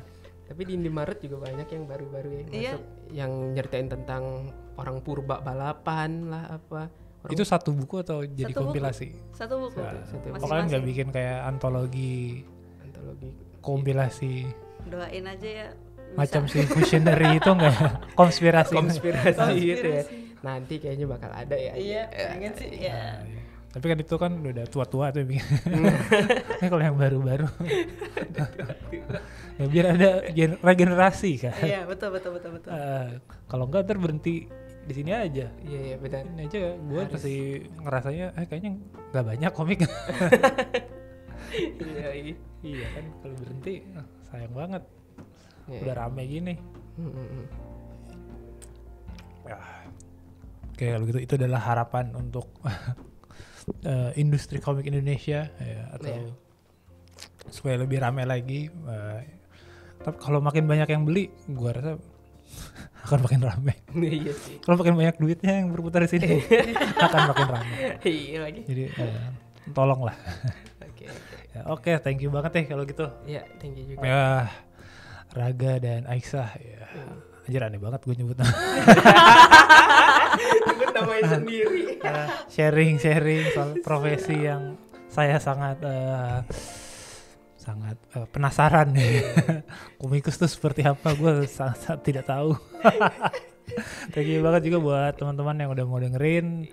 Tapi di Indomaret juga banyak yang baru-baru yang masuk, yang nyeritain tentang orang purba balapan lah apa. Itu satu buku atau jadi kompilasi? Satu buku. Pokoknya nggak bikin kayak antologi kompilasi. Doain aja ya. Macam si Visionary itu nggak? Konspirasi gitu ya. Nanti kayaknya bakal ada ya. Iya, pengen sih ya. Tapi kan itu kan udah tua-tua tuh bikin. Ini kalau yang baru-baru. Ya biar ada regenerasi kan. Iya, betul. Kalau enggak ntar berhenti di sini aja. Iya benar. Ini aja gue masih ngerasanya kayaknya nggak banyak komik. Iya kan kalau berhenti sayang banget Iya. udah rame gini. Ya. Oke, kalau gitu itu adalah harapan untuk industri komik Indonesia ya, atau Iya. supaya lebih rame lagi. Tapi kalau makin banyak yang beli, gua rasa akan makin rame. Iya sih. Kalau makin banyak duitnya yang berputar di sini akan makin rame. Iya lagi. Jadi tolonglah. Oke. Ya, oke, thank you banget deh kalau gitu. Ya, thank you juga. Ya, Raga dan Aisyah ya. Anjir aneh banget gue nyebut nama. Gue namain sendiri. Sharing soal profesi yang saya sangat penasaran. Komikus tuh seperti apa, gue sangat tidak tahu. Thank you banget juga buat teman-teman yang udah mau dengerin.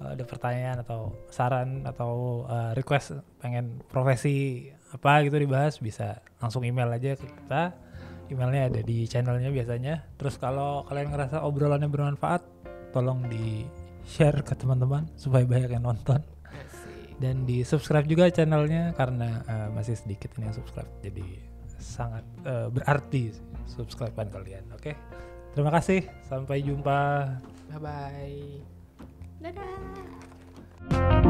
Kalau ada pertanyaan atau saran atau request pengen profesi apa gitu dibahas, bisa langsung email aja ke kita. Emailnya ada di channelnya biasanya. Terus kalau kalian ngerasa obrolannya bermanfaat, tolong di share ke teman-teman supaya banyak yang nonton. Dan di subscribe juga channelnya karena masih sedikit ini yang subscribe. Jadi sangat berarti subscribe-an kalian. Oke. Terima kasih. Sampai jumpa. Bye bye. Dadah.